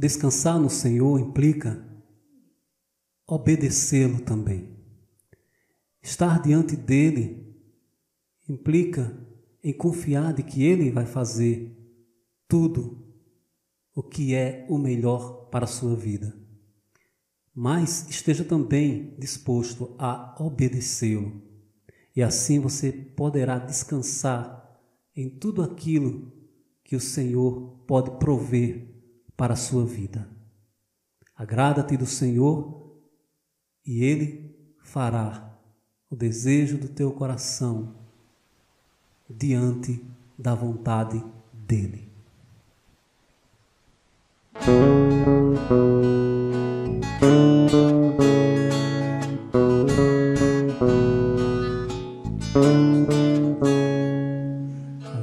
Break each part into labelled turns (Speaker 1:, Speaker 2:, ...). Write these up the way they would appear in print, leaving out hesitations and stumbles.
Speaker 1: Descansar no Senhor implica obedecê-lo também. Estar diante dele implica em confiar de que ele vai fazer tudo o que é o melhor para a sua vida. Mas esteja também disposto a obedecê-lo. E assim você poderá descansar em tudo aquilo que o Senhor pode prover para a sua vida. Agrada-te do Senhor e Ele fará o desejo do teu coração diante da vontade dEle.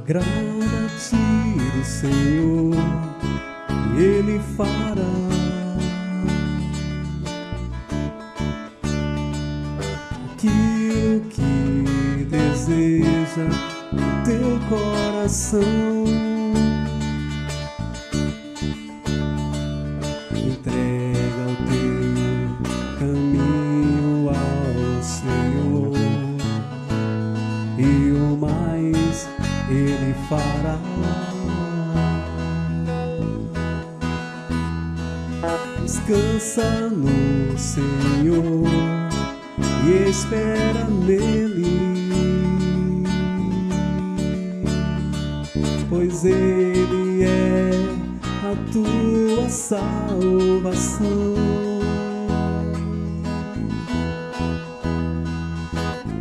Speaker 1: Agrada-te do Senhor e Ele fará aquilo que deseja o teu coração. Entrega o teu caminho ao Senhor e o mais Ele fará. Descansa no Senhor e espera nele, pois Ele é a tua salvação.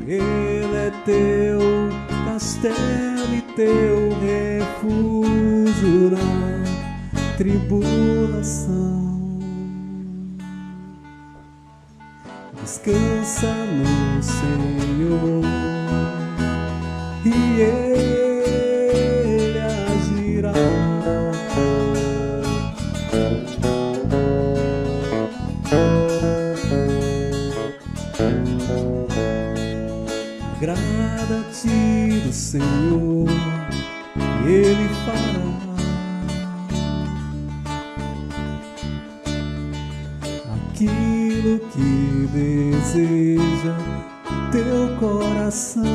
Speaker 1: Ele é teu castelo e teu refúgio na tribulação. Descansa no Senhor e Ele agirá. Agrada-te do Senhor e Ele fará aquilo que deseja teu coração.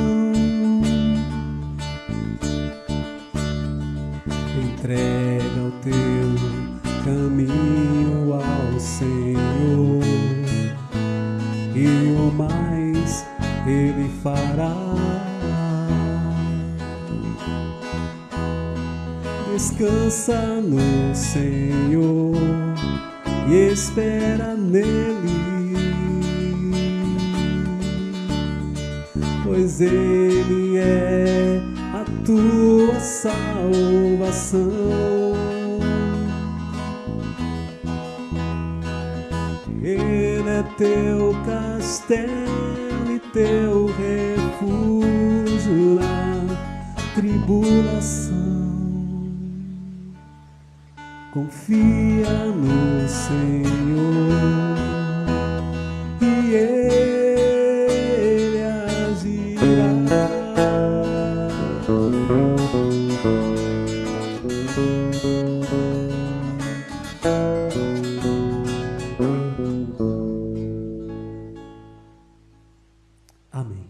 Speaker 1: Entrega o teu caminho ao Senhor e o mais Ele fará. Descansa no Senhor e espera nele, pois Ele é a tua salvação. Ele é teu castelo e teu refúgio na tribulação. Confia no Senhor e Ele agirá. Amém.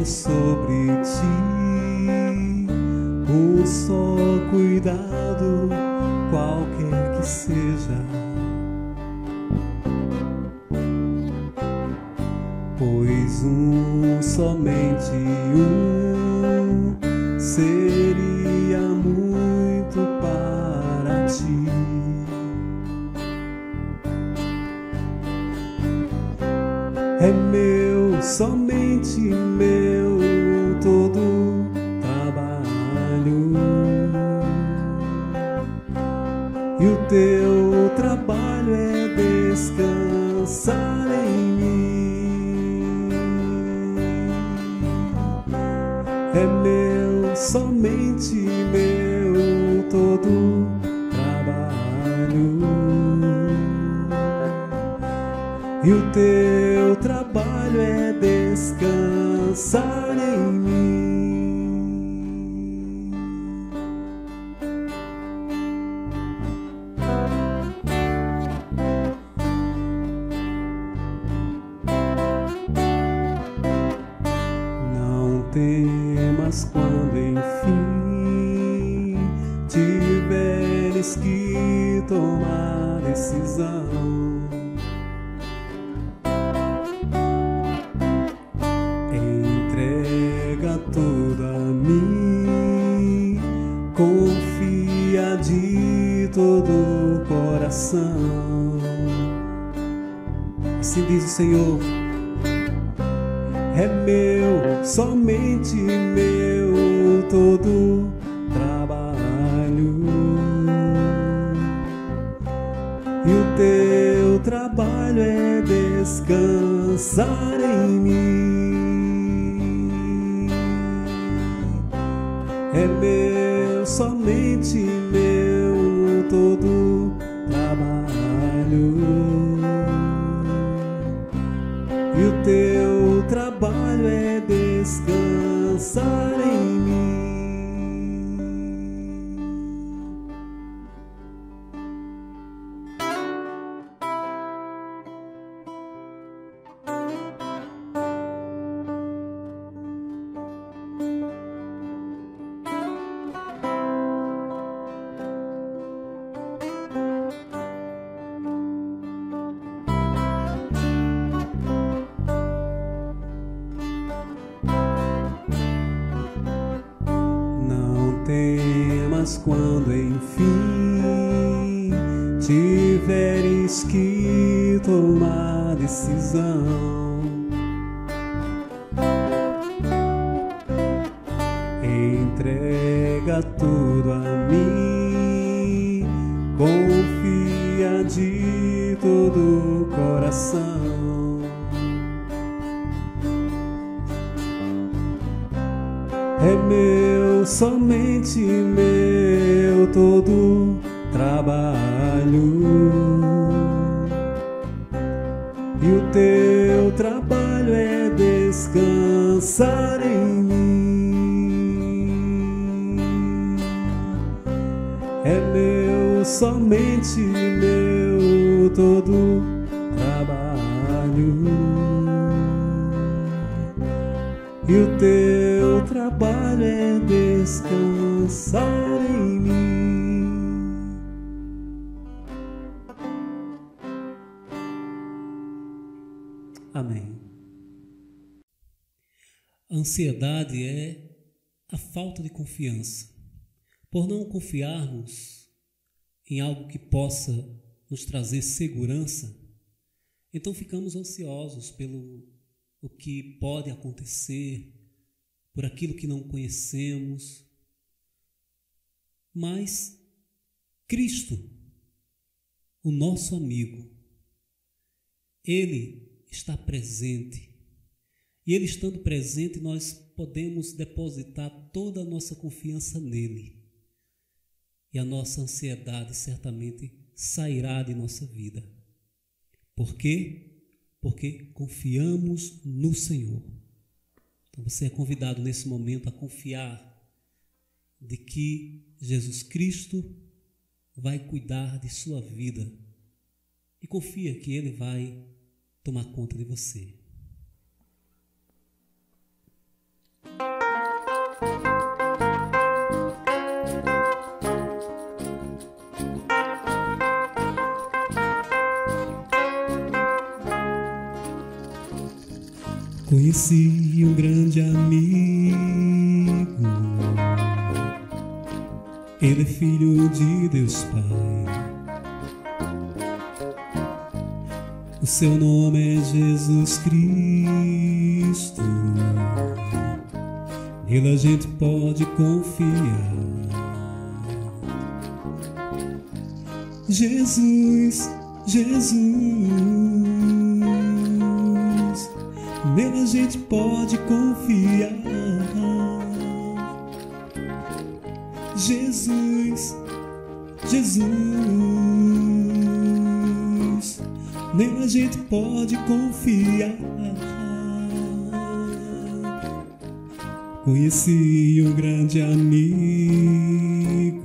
Speaker 1: Sobre ti só cuidado, qualquer que seja, pois somente seria muito para ti. É meu, somente meu, todo trabalho. E o teu trabalho é descansar em mim. É meu, somente meu, todo trabalho. E o teu trabalho é descansar em mim. Não temas quando enfim tiveres que tomar decisão. Entrega tudo a mim, confia de todo o coração. Assim diz o Senhor. É meu, somente meu, todo trabalho. E o teu trabalho é descansar em mim. É meu, somente meu, todo trabalho. E o teu trabalho é descansar em mim. Temas quando enfim tiveres que tomar decisão. Entrega tudo a mim, confia de todo o coração. É meu, somente meu, todo trabalho. E o teu trabalho é descansar em mim. É meu, somente meu, todo trabalho. E o teu trabalho é descansar em mim. Amém. A ansiedade é a falta de confiança. Por não confiarmos em algo que possa nos trazer segurança, então ficamos ansiosos pelo o que pode acontecer, por aquilo que não conhecemos. Mas Cristo, o nosso amigo, Ele está presente. E Ele estando presente, nós podemos depositar toda a nossa confiança nele. E a nossa ansiedade certamente sairá de nossa vida. Por quê? Porque confiamos no Senhor. Então você é convidado nesse momento a confiar de que Jesus Cristo vai cuidar de sua vida. E confia que Ele vai tomar conta de você. Conheci um grande amigo, Ele é filho de Deus Pai. O seu nome é Jesus Cristo, nele a gente pode confiar. Jesus, Jesus, nele a gente pode confiar. Jesus, Jesus, nele a gente pode confiar. Conheci um grande amigo,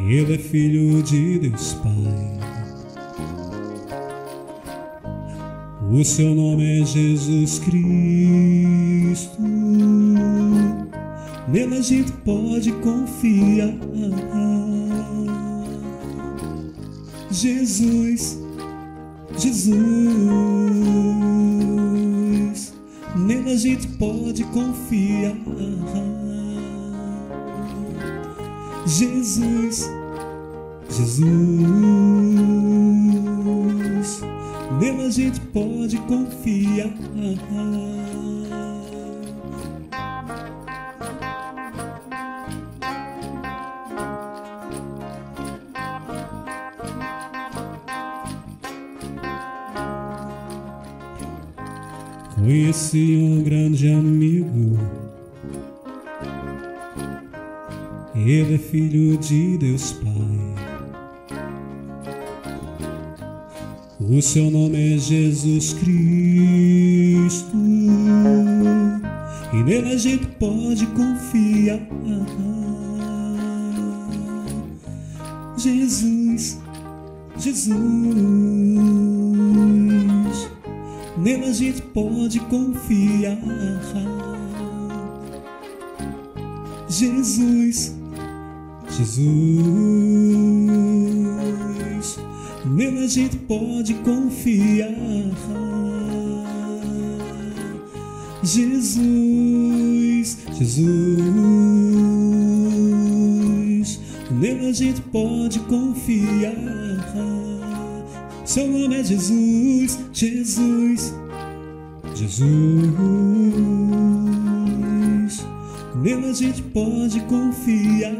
Speaker 1: ele é filho de Deus Pai. O seu nome é Jesus Cristo, nele a gente pode confiar. Jesus, Jesus, nele a gente pode confiar. Jesus, Jesus, nele a gente pode confiar. Conheci um grande amigo, ele é filho de Deus Pai. O seu nome é Jesus Cristo, e nele a gente pode confiar. Jesus, Jesus, nele a gente pode confiar. Jesus, Jesus, nele a gente pode confiar. Jesus, Jesus, nele a gente pode confiar. Seu nome é Jesus, Jesus, Jesus, nele a gente pode confiar.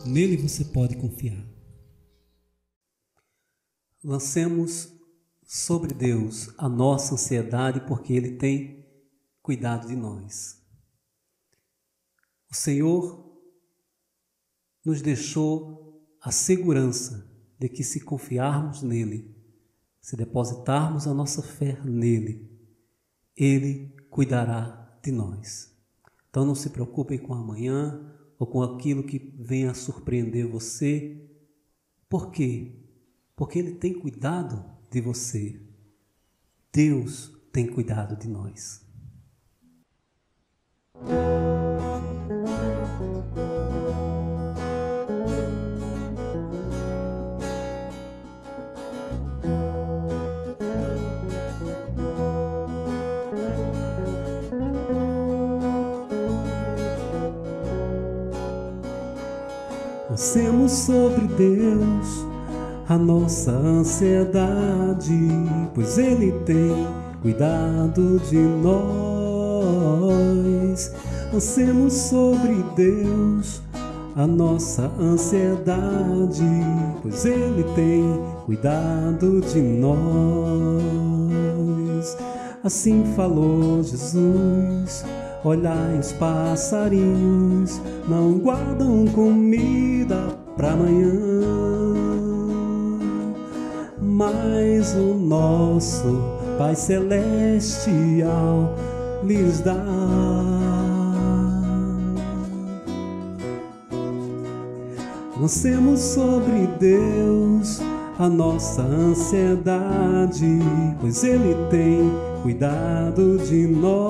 Speaker 1: Nele você pode confiar. Lancemos sobre Deus a nossa ansiedade, porque Ele tem cuidado de nós. O Senhor nos deixou a segurança de que, se confiarmos nele, se depositarmos a nossa fé nele, Ele cuidará de nós. Então não se preocupem com amanhã ou com aquilo que venha a surpreender você. Por quê? Porque Ele tem cuidado de você. Deus tem cuidado de nós. Lancemos sobre Deus a nossa ansiedade, pois Ele tem cuidado de nós. Lancemos sobre Deus a nossa ansiedade, pois Ele tem cuidado de nós. Assim falou Jesus: olhai os passarinhos, não guardam comida para amanhã, mas o nosso Pai Celestial lhes dá. Lancemos sobre Deus a nossa ansiedade, pois Ele tem cuidado de nós.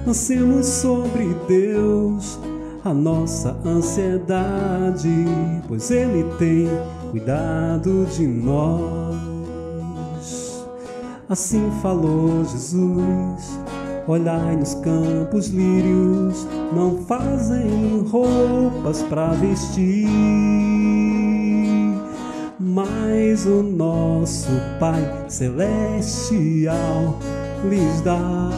Speaker 1: Lancemos sobre Deus a nossa ansiedade, pois Ele tem cuidado de nós. Assim falou Jesus: olhai nos campos lírios, não fazem roupas para vestir, mas o nosso Pai Celestial lhes dá.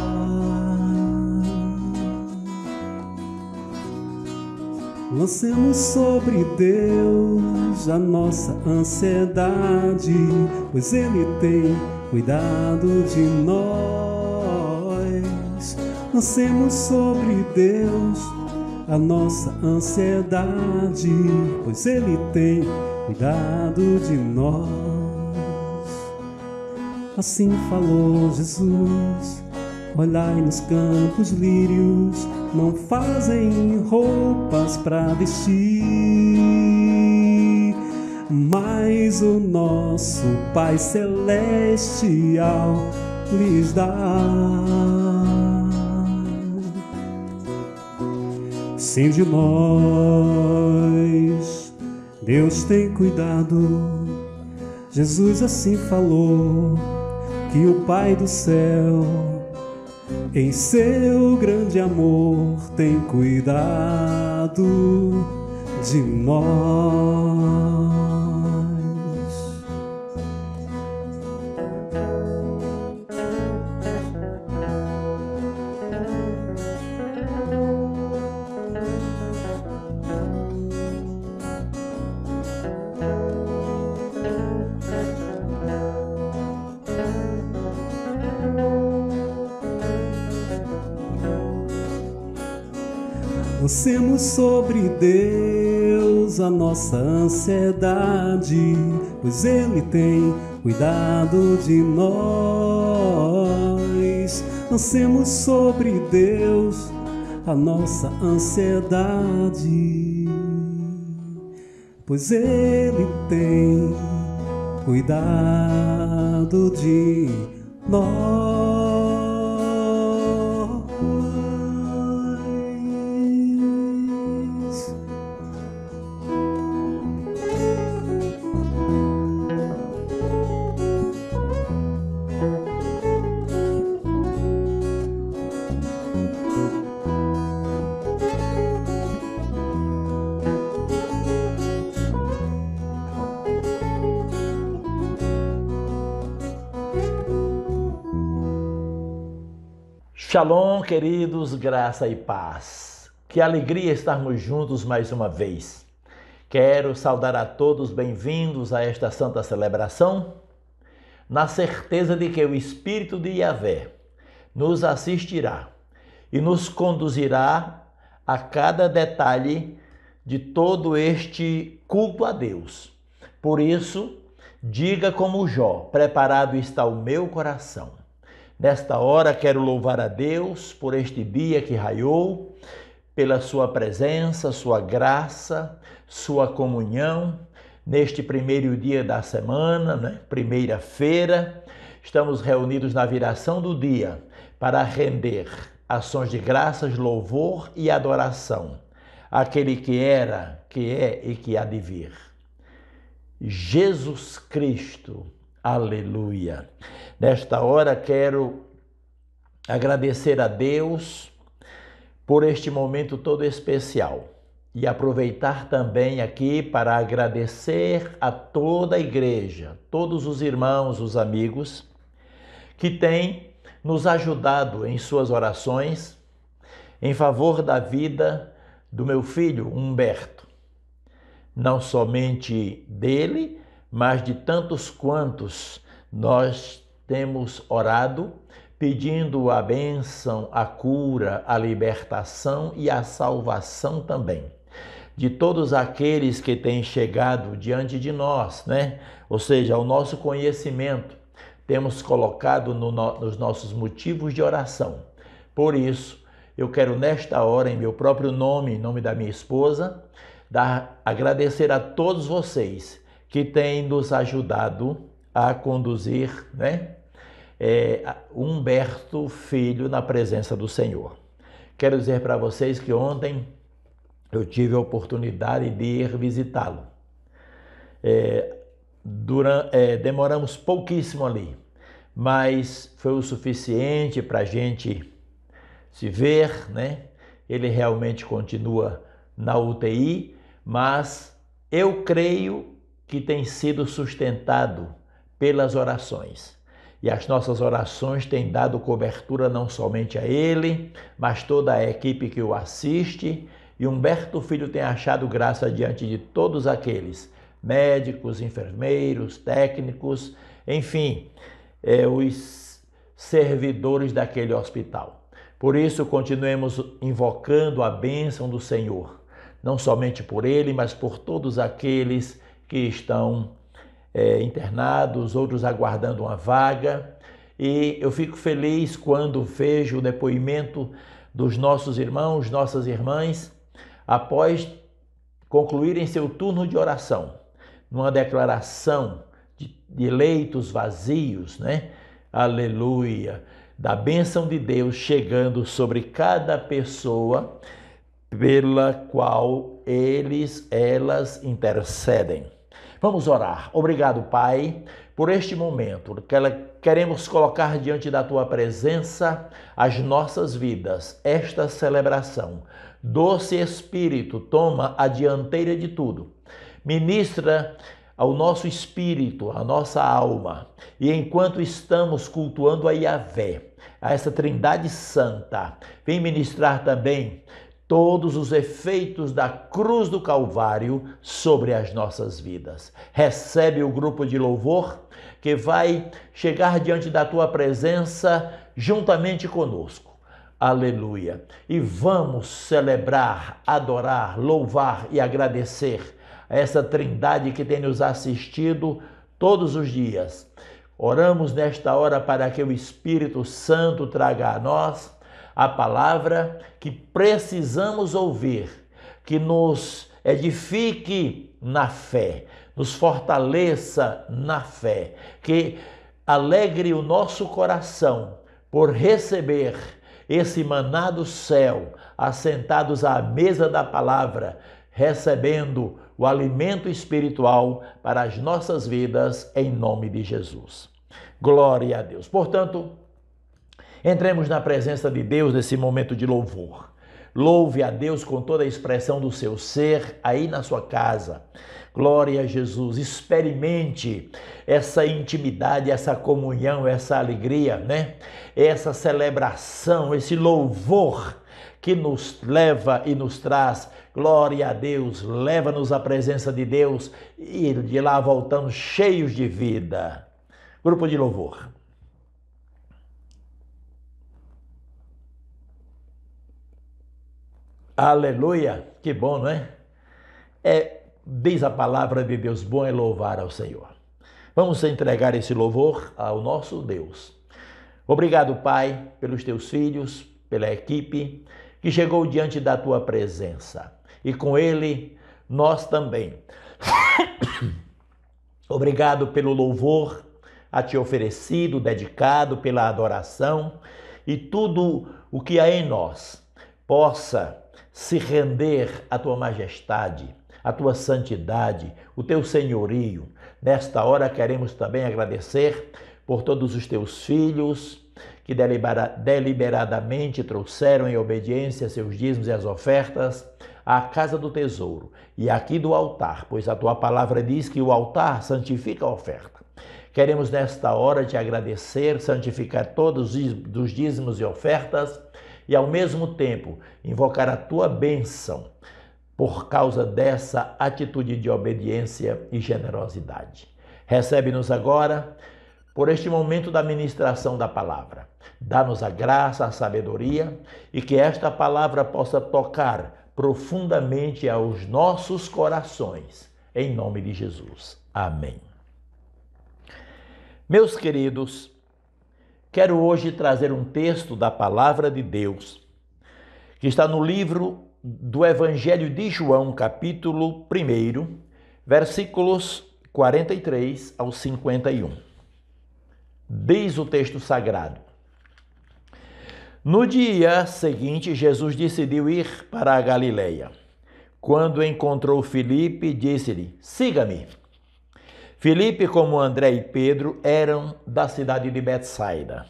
Speaker 1: Lancemos sobre Deus a nossa ansiedade, pois Ele tem cuidado de nós. Lancemos sobre Deus a nossa ansiedade, pois Ele tem cuidado de nós. Assim falou Jesus: olhai nos campos lírios, não fazem roupas para vestir, mas o nosso Pai Celestial lhes dá. Sim, de nós Deus tem cuidado. Jesus assim falou, que o Pai do céu, em seu grande amor, tem cuidado de nós. Lancemos sobre Deus a nossa ansiedade, pois Ele tem cuidado de nós. Lancemos sobre Deus a nossa ansiedade, pois Ele tem cuidado de nós.
Speaker 2: Shalom, queridos, graça e paz. Que alegria estarmos juntos mais uma vez. Quero saudar a todos bem-vindos a esta santa celebração, na certeza de que o Espírito de Yahvé nos assistirá e nos conduzirá a cada detalhe de todo este culto a Deus. Por isso, diga como Jó: preparado está o meu coração. Nesta hora quero louvar a Deus por este dia que raiou, pela sua presença, sua graça, sua comunhão. Neste primeiro dia da semana, primeira-feira, estamos reunidos na viração do dia para render ações de graças, louvor e adoração àquele que era, que é e que há de vir. Jesus Cristo. Aleluia! Nesta hora quero agradecer a Deus por este momento todo especial e aproveitar também aqui para agradecer a toda a igreja, todos os irmãos, os amigos que têm nos ajudado em suas orações em favor da vida do meu filho Humberto. Não somente dele, mas de tantos quantos nós temos orado, pedindo a bênção, a cura, a libertação e a salvação também. De todos aqueles que têm chegado diante de nós, Ou seja, ao nosso conhecimento, temos colocado nos nossos motivos de oração. Por isso, eu quero nesta hora, em meu próprio nome, em nome da minha esposa, agradecer a todos vocês que tem nos ajudado a conduzir, Humberto Filho na presença do Senhor. Quero dizer para vocês que ontem eu tive a oportunidade de ir visitá-lo. Demoramos pouquíssimo ali, mas foi o suficiente para a gente se ver, né? Ele realmente continua na UTI, mas eu creio que tem sido sustentado pelas orações. E as nossas orações têm dado cobertura não somente a ele, mas toda a equipe que o assiste. E Humberto Filho tem achado graça diante de todos aqueles, médicos, enfermeiros, técnicos, enfim, os servidores daquele hospital. Por isso, continuemos invocando a bênção do Senhor, não somente por ele, mas por todos aqueles que estão internados, outros aguardando uma vaga. E eu fico feliz quando vejo o depoimento dos nossos irmãos, nossas irmãs, após concluírem seu turno de oração, numa declaração de leitos vazios, né? Aleluia! Da bênção de Deus chegando sobre cada pessoa pela qual elas intercedem. Vamos orar. Obrigado, Pai, por este momento. Queremos colocar diante da Tua presença as nossas vidas, esta celebração. Doce Espírito, toma a dianteira de tudo. Ministra ao nosso espírito, à nossa alma. E enquanto estamos cultuando a Yahvé, a essa Trindade Santa, vem ministrar também todos os efeitos da cruz do Calvário sobre as nossas vidas. Recebe o grupo de louvor que vai chegar diante da Tua presença juntamente conosco. Aleluia! E vamos celebrar, adorar, louvar e agradecer a essa Trindade que tem nos assistido todos os dias. Oramos nesta hora para que o Espírito Santo traga a nós a palavra que precisamos ouvir, que nos edifique na fé, nos fortaleça na fé, que alegre o nosso coração por receber esse maná do céu, assentados à mesa da palavra, recebendo o alimento espiritual para as nossas vidas, em nome de Jesus. Glória a Deus. Portanto, entremos na presença de Deus nesse momento de louvor. Louve a Deus com toda a expressão do seu ser aí na sua casa. Glória a Jesus. Experimente essa intimidade, essa comunhão, essa alegria, né? Essa celebração, esse louvor que nos leva e nos traz. Glória a Deus. Leva-nos à presença de Deus e de lá voltamos cheios de vida. Grupo de louvor. Aleluia, que bom, não é? Diz a palavra de Deus, bom é louvar ao Senhor. Vamos entregar esse louvor ao nosso Deus. Obrigado, Pai, pelos teus filhos, pela equipe que chegou diante da tua presença. E com ele, nós também. Obrigado pelo louvor a te oferecido, dedicado, pela adoração e tudo o que há em nós possa se render à tua majestade, à tua santidade, o teu senhorio. Nesta hora queremos também agradecer por todos os teus filhos que deliberadamente trouxeram em obediência seus dízimos e as ofertas à casa do tesouro e aqui do altar, pois a tua palavra diz que o altar santifica a oferta. Queremos nesta hora te agradecer, santificar todos os dízimos e ofertas e ao mesmo tempo invocar a tua bênção por causa dessa atitude de obediência e generosidade. Recebe-nos agora por este momento da ministração da palavra. Dá-nos a graça, a sabedoria e que esta palavra possa tocar profundamente aos nossos corações. Em nome de Jesus. Amém. Meus queridos, quero hoje trazer um texto da palavra de Deus que está no livro do Evangelho de João, capítulo 1, versículos 43 ao 51. Diz o texto sagrado: No dia seguinte, Jesus decidiu ir para a Galileia. Quando encontrou Filipe, disse-lhe: Siga-me. Filipe, como André e Pedro, eram da cidade de Betsaida.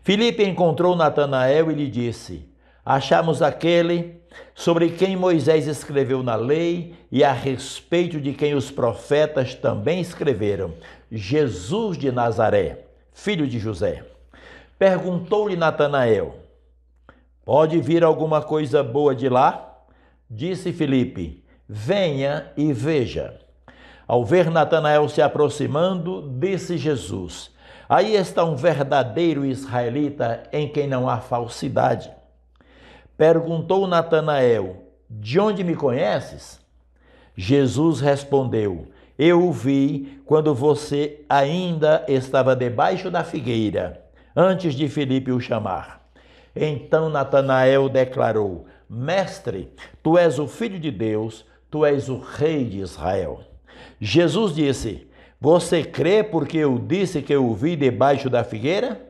Speaker 2: Filipe encontrou Natanael e lhe disse: achamos aquele sobre quem Moisés escreveu na lei e a respeito de quem os profetas também escreveram, Jesus de Nazaré, filho de José. Perguntou-lhe Natanael: pode vir alguma coisa boa de lá? Disse Filipe: venha e veja. Ao ver Natanael se aproximando, disse Jesus: aí está um verdadeiro israelita em quem não há falsidade. Perguntou Natanael: de onde me conheces? Jesus respondeu: eu o vi quando você ainda estava debaixo da figueira, antes de Filipe o chamar. Então Natanael declarou: mestre, tu és o Filho de Deus, tu és o Rei de Israel. Jesus disse: você crê porque eu disse que eu o vi debaixo da figueira?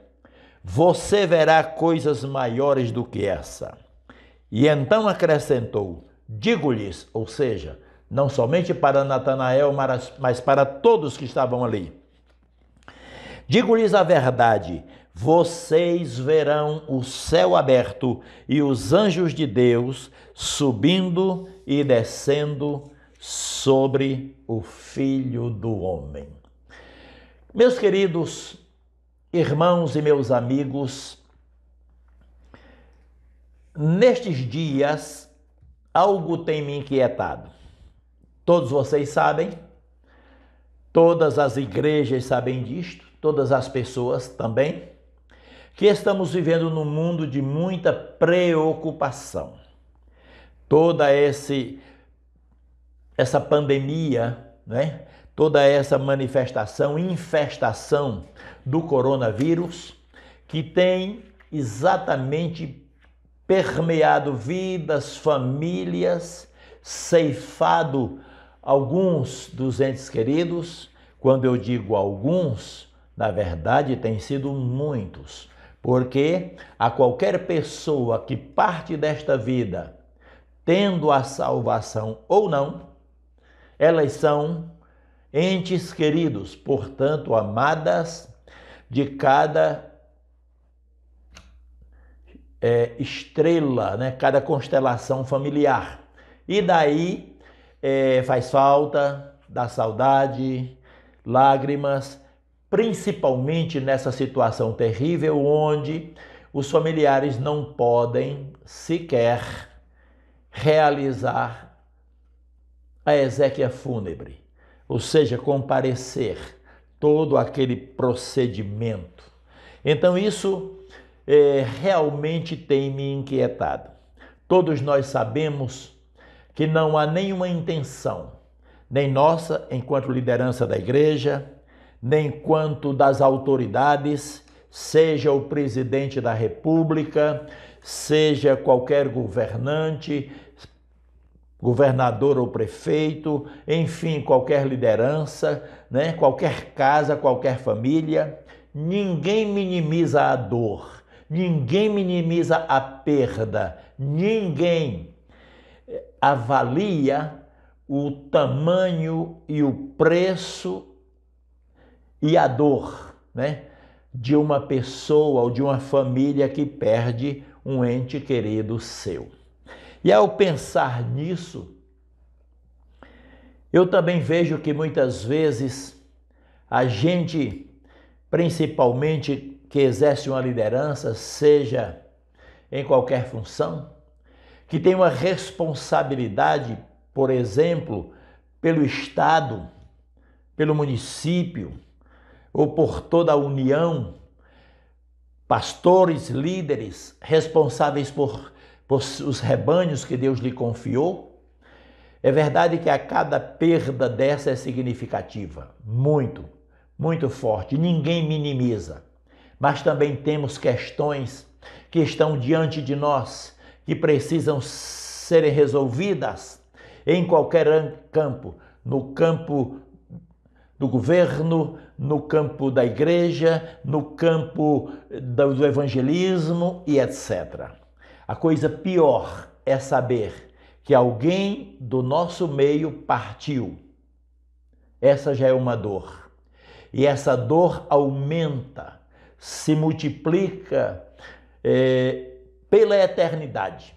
Speaker 2: Você verá coisas maiores do que essa. E então acrescentou: digo-lhes, ou seja, não somente para Natanael, mas para todos que estavam ali. Digo-lhes a verdade, vocês verão o céu aberto e os anjos de Deus subindo e descendo sobre o Filho do Homem. Meus queridos irmãos e meus amigos, nestes dias, algo tem me inquietado. Todos vocês sabem, todas as igrejas sabem disto, todas as pessoas também, que estamos vivendo num mundo de muita preocupação. Toda essa pandemia, né? Toda essa manifestação, infestação do coronavírus, que tem exatamente permeado vidas, famílias, ceifado alguns dos entes queridos. Quando eu digo alguns, na verdade tem sido muitos, porque a qualquer pessoa que parte desta vida tendo a salvação ou não, elas são entes queridos, portanto amadas de cada estrela, né? Cada constelação familiar. E daí faz falta, dá saudade, lágrimas, principalmente nessa situação terrível onde os familiares não podem sequer realizar a exéquia fúnebre, ou seja, comparecer, todo aquele procedimento. Então isso realmente tem me inquietado. Todos nós sabemos que não há nenhuma intenção, nem nossa enquanto liderança da igreja, nem quanto das autoridades, seja o presidente da República, seja qualquer governante, governador ou prefeito, enfim, qualquer liderança, né? Qualquer casa, qualquer família, ninguém minimiza a dor, ninguém minimiza a perda, ninguém avalia o tamanho e o preço e a dor, né, de uma pessoa ou de uma família que perde um ente querido seu. E ao pensar nisso, eu também vejo que muitas vezes a gente, principalmente que exerce uma liderança, seja em qualquer função, que tem uma responsabilidade, por exemplo, pelo Estado, pelo município ou por toda a União, pastores, líderes, responsáveis por os rebanhos que Deus lhe confiou. É verdade que a cada perda dessa é significativa, muito, muito forte, ninguém minimiza. Mas também temos questões que estão diante de nós, que precisam serem resolvidas em qualquer campo, no campo do governo, no campo da igreja, no campo do evangelismo e etc. A coisa pior é saber que alguém do nosso meio partiu. essa já é uma dor. E essa dor aumenta, se multiplica pela eternidade.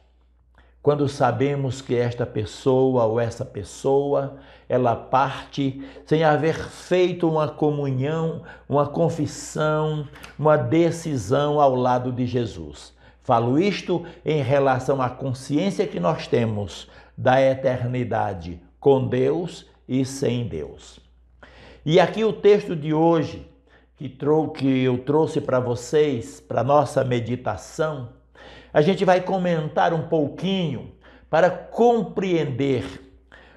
Speaker 2: Quando sabemos que esta pessoa ou essa pessoa, ela parte sem haver feito uma comunhão, uma confissão, uma decisão ao lado de Jesus. Falo isto em relação à consciência que nós temos da eternidade com Deus e sem Deus. E aqui o texto de hoje que eu trouxe para vocês, para nossa meditação, a gente vai comentar um pouquinho para compreender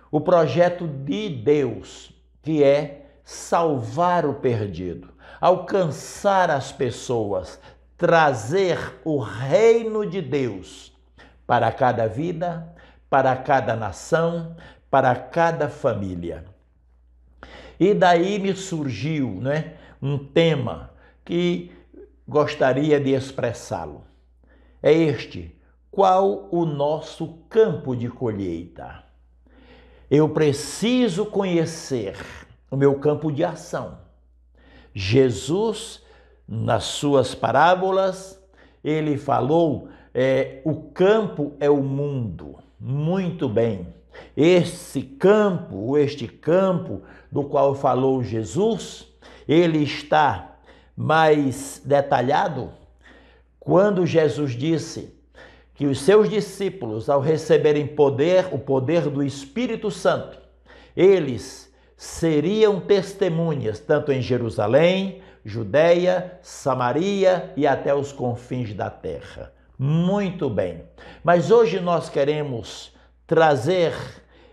Speaker 2: o projeto de Deus, que é salvar o perdido, alcançar as pessoas, trazer o reino de Deus para cada vida, para cada nação, para cada família. E daí me surgiu, um tema que gostaria de expressá-lo. É este: qual o nosso campo de colheita? Eu preciso conhecer o meu campo de ação. Jesus, nas suas parábolas, ele falou, o campo é o mundo. Muito bem. Este campo do qual falou Jesus, ele está mais detalhado quando Jesus disse que os seus discípulos, ao receberem o poder do Espírito Santo, eles seriam testemunhas, tanto em Jerusalém, Judeia, Samaria e até os confins da terra. Muito bem. Mas hoje nós queremos trazer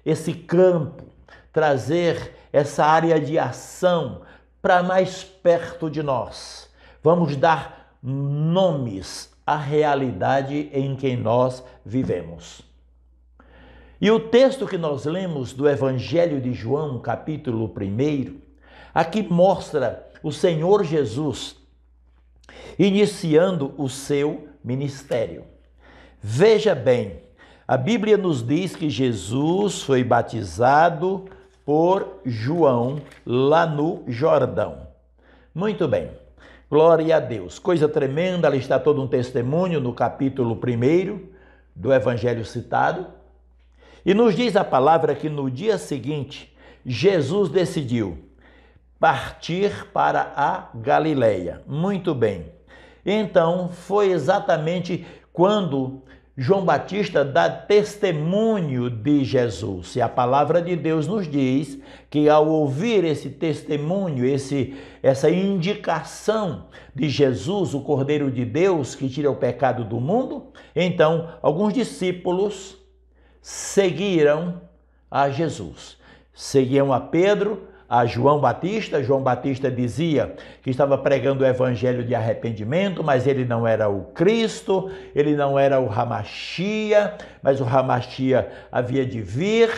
Speaker 2: esse campo, trazer essa área de ação para mais perto de nós. Vamos dar nomes à realidade em que nós vivemos. E o texto que nós lemos do Evangelho de João, capítulo 1, aqui mostra o Senhor Jesus iniciando o seu ministério. Veja bem, a Bíblia nos diz que Jesus foi batizado por João lá no Jordão. Muito bem. Glória a Deus. Coisa tremenda, ali está todo um testemunho no capítulo 1 do Evangelho citado. E nos diz a palavra que no dia seguinte, Jesus decidiu partir para a Galileia. Muito bem. Então, foi exatamente quando João Batista dá testemunho de Jesus. E a palavra de Deus nos diz que ao ouvir esse testemunho, essa indicação de Jesus, o Cordeiro de Deus que tira o pecado do mundo, então alguns discípulos seguiram a Jesus. Seguiam a Pedro, a João Batista. João Batista dizia que estava pregando o evangelho de arrependimento, mas ele não era o Cristo, ele não era o Hamashia, mas o Hamashia havia de vir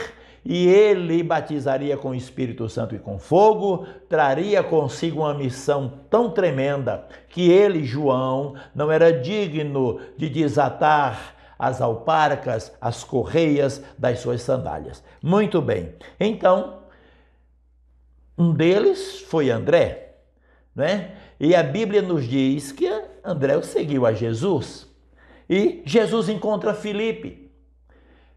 Speaker 2: e ele batizaria com o Espírito Santo e com fogo, traria consigo uma missão tão tremenda que ele, João, não era digno de desatar as alparcas, as correias das suas sandálias. Muito bem. Então, um deles foi André, E a Bíblia nos diz que André seguiu a Jesus. E Jesus encontra Filipe.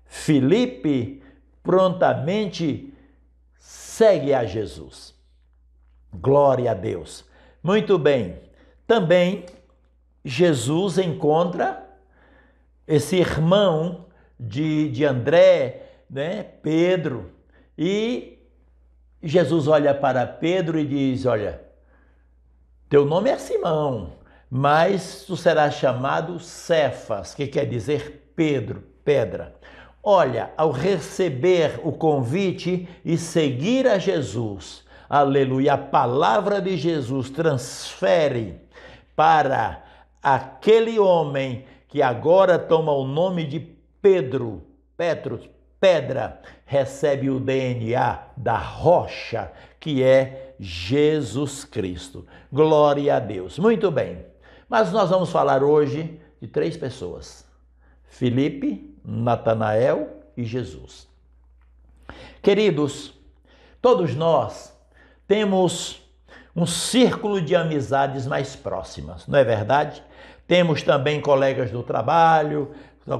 Speaker 2: Filipe prontamente segue a Jesus. Glória a Deus. Muito bem. Também Jesus encontra esse irmão de André, Pedro. E Jesus olha para Pedro e diz: olha, teu nome é Simão, mas tu serás chamado Cefas, que quer dizer Pedro, pedra. Olha, ao receber o convite e seguir a Jesus, aleluia, a palavra de Jesus transfere para aquele homem que agora toma o nome de Pedro, pedra, recebe o DNA da rocha, que é Jesus Cristo. Glória a Deus. Muito bem. Mas nós vamos falar hoje de 3 pessoas: Filipe, Natanael e Jesus. Queridos, Todos nós temos um círculo de amizades mais próximas, não é verdade? Temos também colegas do trabalho,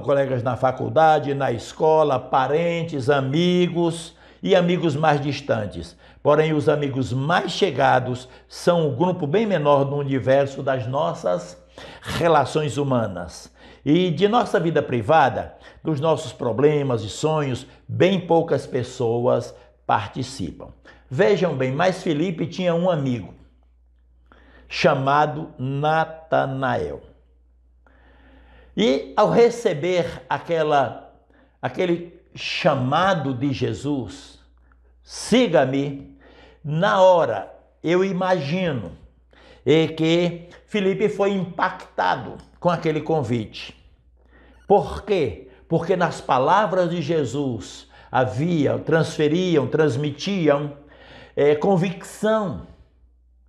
Speaker 2: colegas na faculdade, na escola, parentes, amigos e amigos mais distantes. Porém, os amigos mais chegados são um grupo bem menor no universo das nossas relações humanas. E de nossa vida privada, dos nossos problemas e sonhos, bem poucas pessoas participam. Vejam bem, mas Filipe tinha um amigo chamado Natanael. E ao receber aquele chamado de Jesus, siga-me, na hora eu imagino que Filipe foi impactado com aquele convite. Por quê? Porque nas palavras de Jesus transmitiam convicção,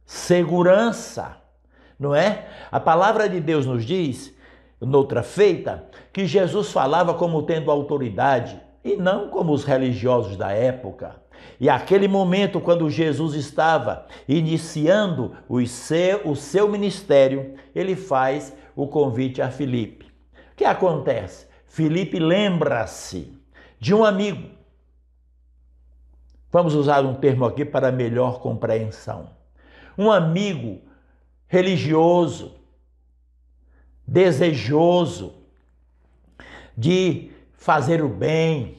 Speaker 2: segurança, não é? A palavra de Deus nos diz, noutra feita, que Jesus falava como tendo autoridade e não como os religiosos da época. E aquele momento, quando Jesus estava iniciando o seu ministério, ele faz o convite a Filipe. O que acontece? Filipe lembra-se de um amigo. Vamos usar um termo aqui para melhor compreensão. Um amigo religioso, desejoso de fazer o bem,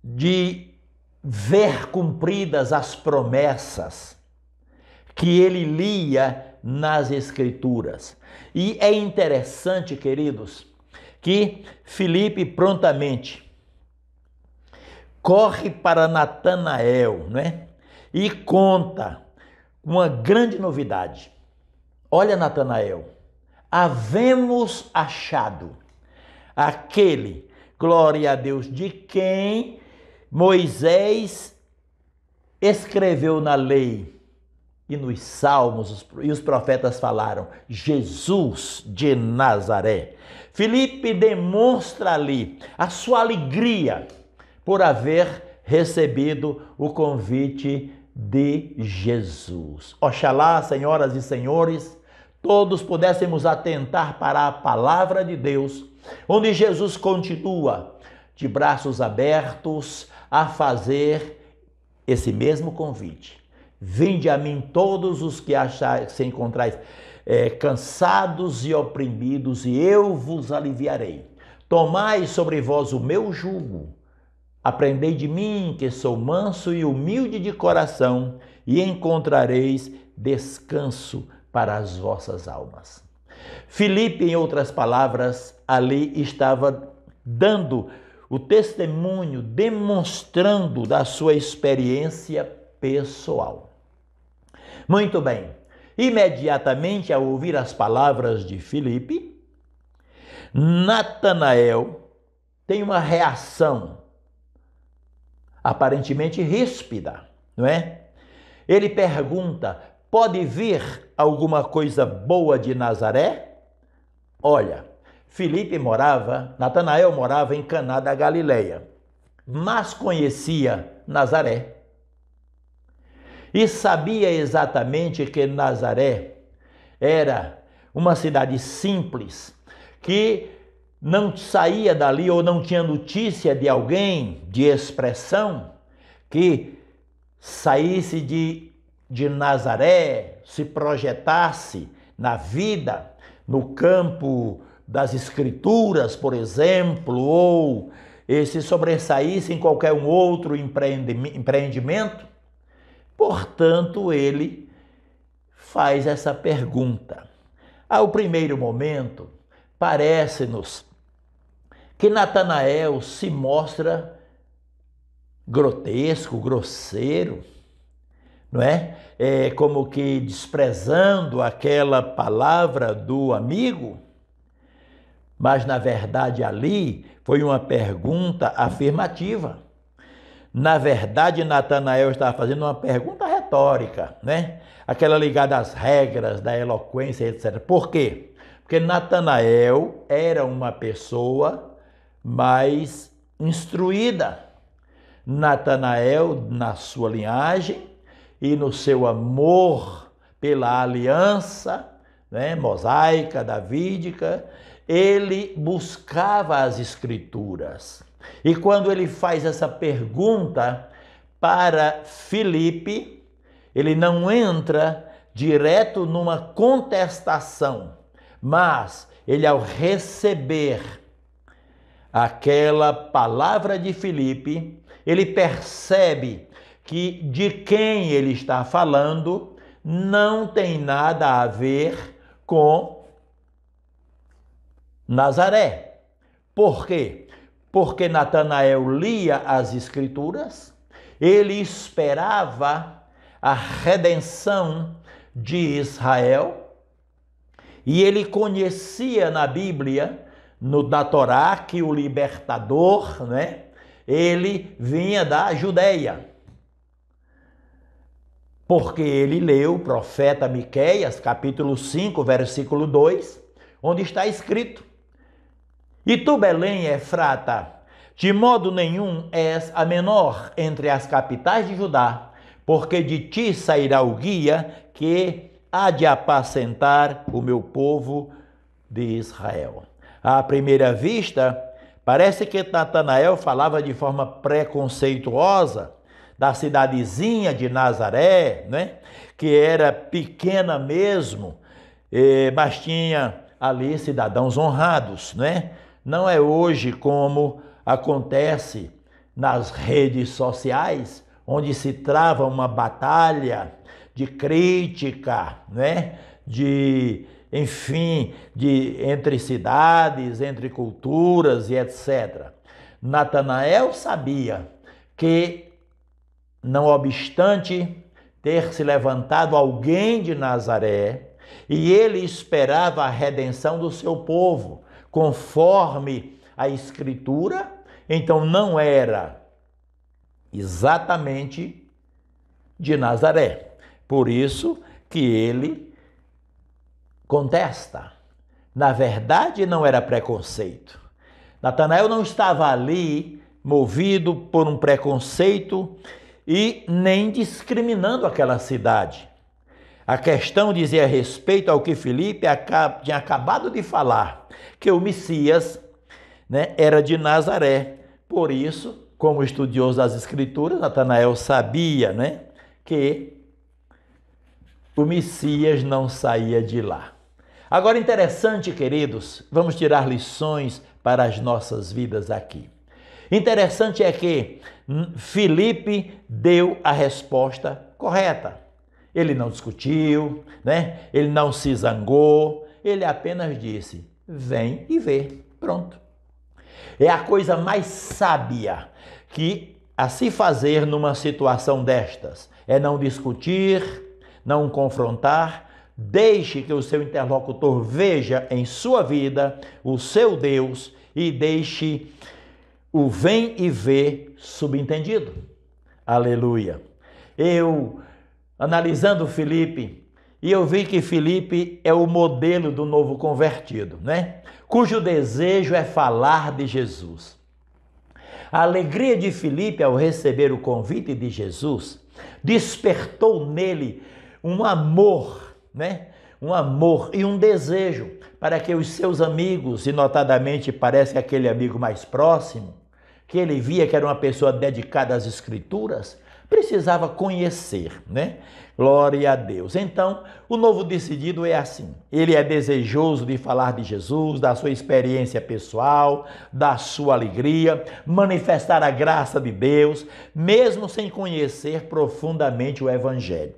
Speaker 2: de ver cumpridas as promessas que ele lia nas Escrituras. E é interessante, queridos, que Filipe prontamente corre para Natanael, né? E conta uma grande novidade. Olha, Natanael, havemos achado aquele, glória a Deus, de quem Moisés escreveu na lei e nos salmos, e os profetas falaram, Jesus de Nazaré. Filipe demonstra ali a sua alegria por haver recebido o convite de Jesus. Oxalá, senhoras e senhores, todos pudéssemos atentar para a palavra de Deus, onde Jesus continua de braços abertos a fazer esse mesmo convite. Vinde a mim todos os que se encontrais cansados e oprimidos, e eu vos aliviarei. Tomai sobre vós o meu jugo. Aprendei de mim, que sou manso e humilde de coração, e encontrareis descanso para as vossas almas. Filipe, em outras palavras, ali estava dando o testemunho, demonstrando da sua experiência pessoal. Muito bem, imediatamente ao ouvir as palavras de Filipe, Natanael tem uma reação aparentemente ríspida, não é? Ele pergunta, pode vir alguma coisa boa de Nazaré? Olha, Natanael morava em Caná da Galileia, mas conhecia Nazaré. E sabia exatamente que Nazaré era uma cidade simples, que não saía dali ou não tinha notícia de alguém de expressão que saísse de Nazaré, se projetasse na vida, no campo das Escrituras, por exemplo, ou se sobressaísse em qualquer um outro empreendimento. Portanto, ele faz essa pergunta. Ao primeiro momento, parece-nos que Natanael se mostra grotesco, grosseiro, não é? Como que desprezando aquela palavra do amigo, mas na verdade ali foi uma pergunta afirmativa. Na verdade, Natanael estava fazendo uma pergunta retórica, né? Aquela ligada às regras da eloquência, etc. Por quê? Porque Natanael era uma pessoa mais instruída. Natanael, na sua linhagem e no seu amor pela aliança, né, mosaica, davídica, ele buscava as Escrituras. E quando ele faz essa pergunta para Filipe, ele não entra direto numa contestação, mas ele, ao receber aquela palavra de Filipe, ele percebe que de quem ele está falando não tem nada a ver com Nazaré. Por quê? Porque Natanael lia as Escrituras, ele esperava a redenção de Israel e ele conhecia na Bíblia, na Torá, que o libertador, né, ele vinha da Judeia. Porque ele leu o profeta Miqueias, capítulo 5, versículo 2, onde está escrito: E tu, Belém, Efrata, de modo nenhum és a menor entre as capitais de Judá, porque de ti sairá o guia que há de apacentar o meu povo de Israel. À primeira vista, parece que Natanael falava de forma preconceituosa da cidadezinha de Nazaré, né? Que era pequena mesmo, mas tinha ali cidadãos honrados, né? Não é hoje como acontece nas redes sociais, onde se trava uma batalha de crítica, né? Entre cidades, entre culturas e etc. Natanael sabia que, não obstante ter se levantado alguém de Nazaré, e ele esperava a redenção do seu povo, conforme a Escritura, então não era exatamente de Nazaré. Por isso que ele contesta. Na verdade, não era preconceito. Natanael não estava ali movido por um preconceito e nem discriminando aquela cidade. A questão dizia respeito ao que Filipe tinha acabado de falar, que o Messias, né, era de Nazaré. Por isso, como estudioso das Escrituras, Natanael sabia, né, que o Messias não saía de lá. Agora, interessante, queridos, vamos tirar lições para as nossas vidas aqui. Interessante é que Filipe deu a resposta correta. Ele não discutiu, né? Ele não se zangou, ele apenas disse: vem e vê. Pronto. É a coisa mais sábia que a se fazer numa situação destas. É não discutir, não confrontar. Deixe que o seu interlocutor veja em sua vida o seu Deus e deixe o vem e vê subentendido. Aleluia. Eu, analisando Filipe, e eu vi que Filipe é o modelo do novo convertido, né? Cujo desejo é falar de Jesus. A alegria de Filipe ao receber o convite de Jesus despertou nele um amor, né? Um amor e um desejo para que os seus amigos, e notadamente parece aquele amigo mais próximo, que ele via que era uma pessoa dedicada às Escrituras, precisava conhecer, né? Glória a Deus. Então, o novo decidido é assim. Ele é desejoso de falar de Jesus, da sua experiência pessoal, da sua alegria, manifestar a graça de Deus, mesmo sem conhecer profundamente o Evangelho.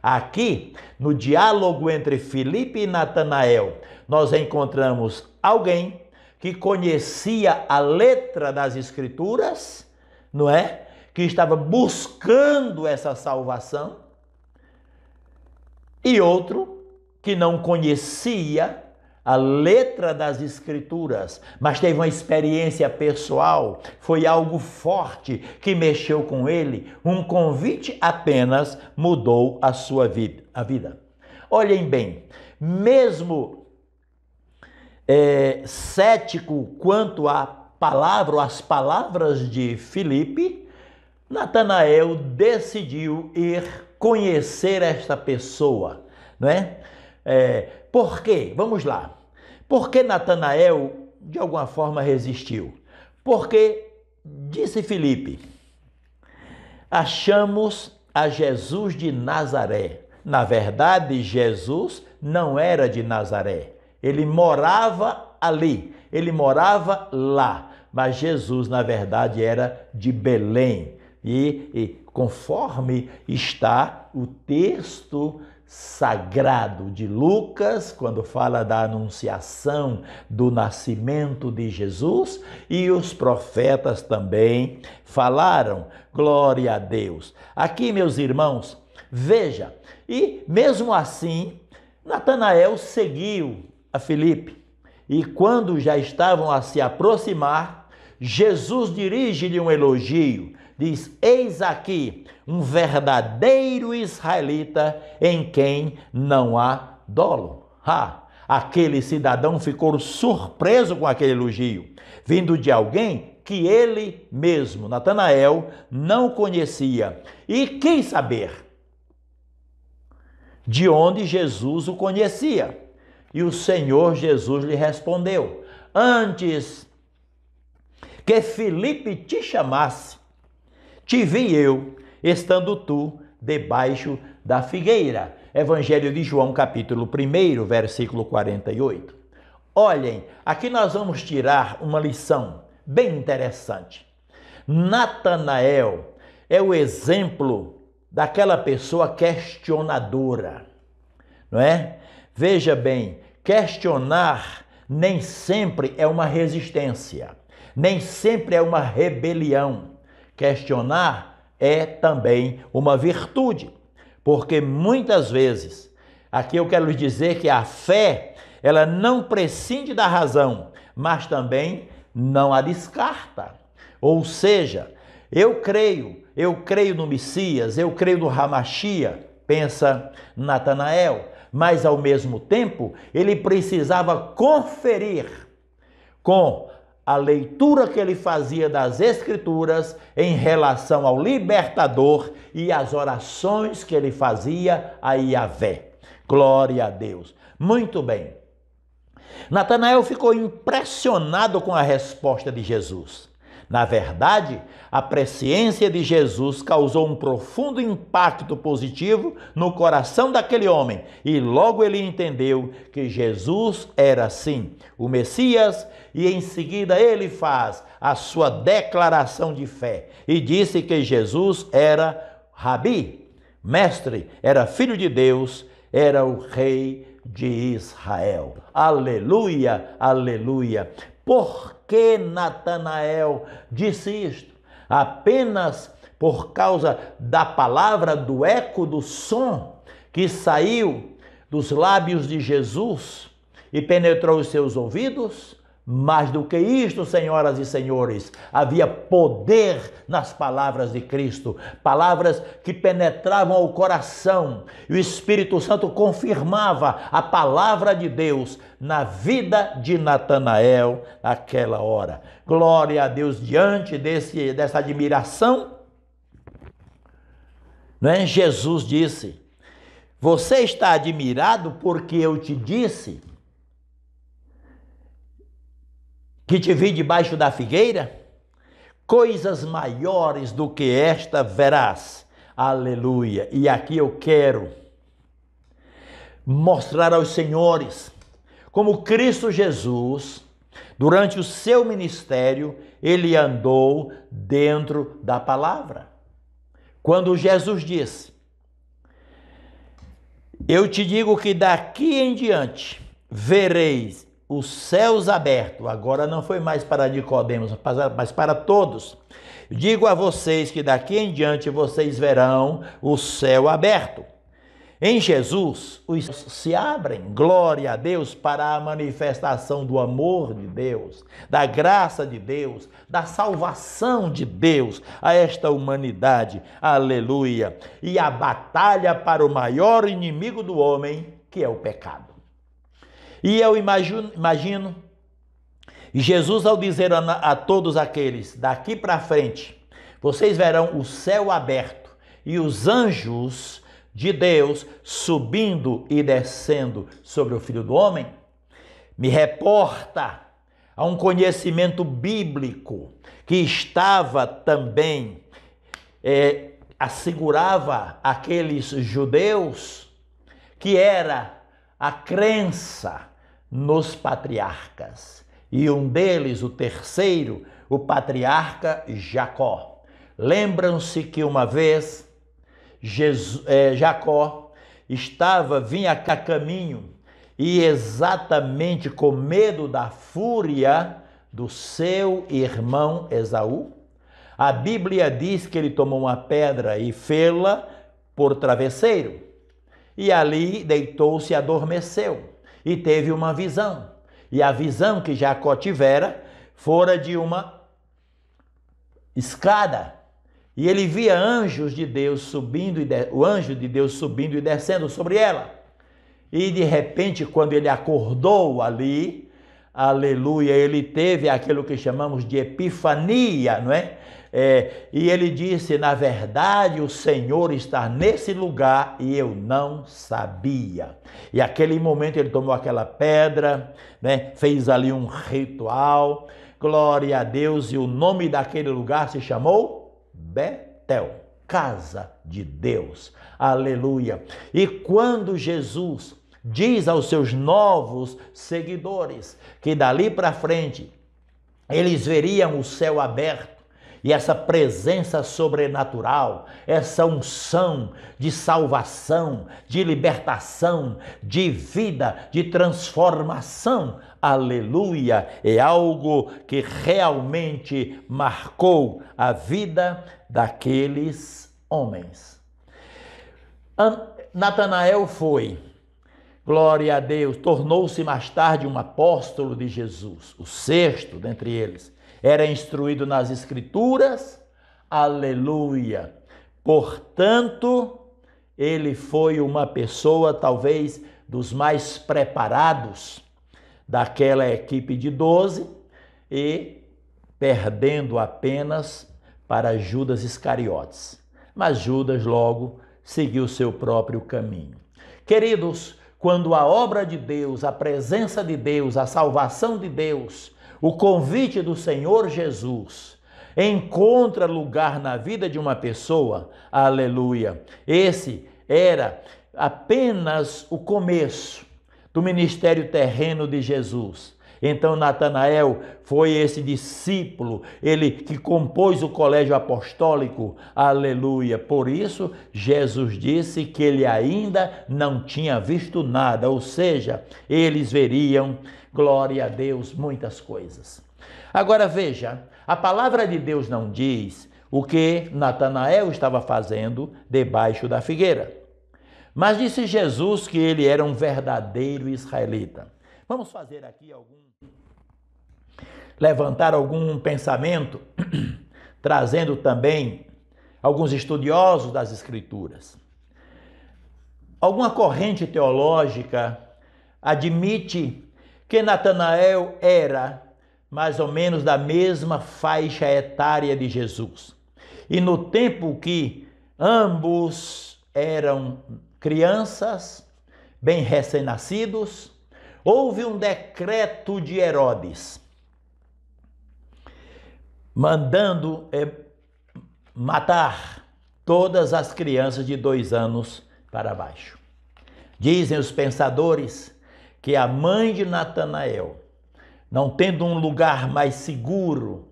Speaker 2: Aqui, no diálogo entre Filipe e Natanael, nós encontramos alguém que conhecia a letra das Escrituras, não é? Que estava buscando essa salvação, e outro que não conhecia a letra das Escrituras, mas teve uma experiência pessoal, foi algo forte que mexeu com ele, um convite apenas mudou a sua vida. Olhem bem, mesmo cético quanto à palavra, ou às palavras de Filipe, Natanael decidiu ir conhecer esta pessoa, não é? Por quê? Vamos lá. Por que Natanael, de alguma forma, resistiu? Porque, disse Filipe, achamos a Jesus de Nazaré. Na verdade, Jesus não era de Nazaré. Ele morava ali, ele morava lá. Mas Jesus, na verdade, era de Belém. E conforme está o texto sagrado de Lucas, quando fala da anunciação do nascimento de Jesus, e os profetas também falaram. Glória a Deus. Aqui, meus irmãos, veja, e mesmo assim, Natanael seguiu a Filipe. E quando já estavam a se aproximar, Jesus dirige-lhe um elogio. Diz, eis aqui um verdadeiro israelita em quem não há dolo. Aquele cidadão ficou surpreso com aquele elogio, vindo de alguém que ele mesmo, Natanael, não conhecia. E quis saber de onde Jesus o conhecia. E o Senhor Jesus lhe respondeu, antes que Filipe te chamasse, te vi eu, estando tu debaixo da figueira. Evangelho de João, capítulo 1, versículo 48. Olhem, aqui nós vamos tirar uma lição bem interessante. Natanael é o exemplo daquela pessoa questionadora, não é? Veja bem, questionar nem sempre é uma resistência, nem sempre é uma rebelião. Questionar é também uma virtude, porque muitas vezes, aqui eu quero lhes dizer que a fé, ela não prescinde da razão, mas também não a descarta. Ou seja, eu creio no Messias, eu creio no Hamashia, pensa Natanael, mas ao mesmo tempo ele precisava conferir com a leitura que ele fazia das Escrituras em relação ao Libertador e as orações que ele fazia a Yahvé. Glória a Deus. Muito bem. Natanael ficou impressionado com a resposta de Jesus. Na verdade, a presciência de Jesus causou um profundo impacto positivo no coração daquele homem e logo ele entendeu que Jesus era sim o Messias e em seguida ele faz a sua declaração de fé e disse que Jesus era Rabi, mestre, era filho de Deus, era o rei de Israel. Aleluia, aleluia. Por que Natanael disse isto? Apenas por causa da palavra, do eco do som que saiu dos lábios de Jesus e penetrou os seus ouvidos? Mais do que isto, senhoras e senhores, havia poder nas palavras de Cristo, palavras que penetravam o coração, e o Espírito Santo confirmava a palavra de Deus na vida de Natanael naquela hora. Glória a Deus, diante dessa admiração, né? Jesus disse, você está admirado porque eu te disse que te vi debaixo da figueira? Coisas maiores do que esta verás. Aleluia. E aqui eu quero mostrar aos senhores como Cristo Jesus, durante o seu ministério, ele andou dentro da palavra. Quando Jesus disse, eu te digo que daqui em diante vereis os céus abertos, agora não foi mais para Nicodemos, mas para todos. Digo a vocês que daqui em diante vocês verão o céu aberto. Em Jesus, os céus se abrem, glória a Deus, para a manifestação do amor de Deus, da graça de Deus, da salvação de Deus a esta humanidade, aleluia. E a batalha para o maior inimigo do homem, que é o pecado. E eu imagino Jesus ao dizer a todos aqueles, daqui para frente, vocês verão o céu aberto e os anjos de Deus subindo e descendo sobre o Filho do Homem, me reporta a um conhecimento bíblico que estava também, assegurava aqueles judeus, que era a crença nos patriarcas. E um deles, o terceiro, o patriarca Jacó. Lembram-se que uma vez Jacó vinha a caminho e exatamente com medo da fúria do seu irmão Esaú, a Bíblia diz que ele tomou uma pedra e fê-la por travesseiro. E ali deitou-se e adormeceu. E teve uma visão. E a visão que Jacó tivera fora de uma escada. E ele via anjos de Deus subindo, o anjo de Deus subindo e descendo sobre ela. E de repente, quando ele acordou ali, aleluia, ele teve aquilo que chamamos de epifania, não é? E ele disse, na verdade, o Senhor está nesse lugar e eu não sabia. E aquele momento ele tomou aquela pedra, né? Fez ali um ritual, glória a Deus, e o nome daquele lugar se chamou Betel, casa de Deus, aleluia. E quando Jesus diz aos seus novos seguidores que dali para frente eles veriam o céu aberto, e essa presença sobrenatural, essa unção de salvação, de libertação, de vida, de transformação, aleluia, é algo que realmente marcou a vida daqueles homens. Natanael foi, glória a Deus, tornou-se mais tarde um apóstolo de Jesus, o sexto dentre eles. Era instruído nas Escrituras, aleluia. Portanto, ele foi uma pessoa talvez dos mais preparados daquela equipe de 12 e perdendo apenas para Judas Iscariotes. Mas Judas logo seguiu seu próprio caminho. Queridos, quando a obra de Deus, a presença de Deus, a salvação de Deus, o convite do Senhor Jesus encontra lugar na vida de uma pessoa, aleluia. Esse era apenas o começo do ministério terreno de Jesus. Então Natanael foi esse discípulo, ele que compôs o colégio apostólico, aleluia. Por isso Jesus disse que ele ainda não tinha visto nada, ou seja, eles veriam, glória a Deus, muitas coisas. Agora veja, a palavra de Deus não diz o que Natanael estava fazendo debaixo da figueira. Mas disse Jesus que ele era um verdadeiro israelita. Vamos fazer aqui levantar algum pensamento, trazendo também alguns estudiosos das Escrituras. Alguma corrente teológica admite que Natanael era mais ou menos da mesma faixa etária de Jesus. E no tempo que ambos eram crianças, bem recém-nascidos, houve um decreto de Herodes, mandando matar todas as crianças de 2 anos para baixo. Dizem os pensadores que a mãe de Natanael, não tendo um lugar mais seguro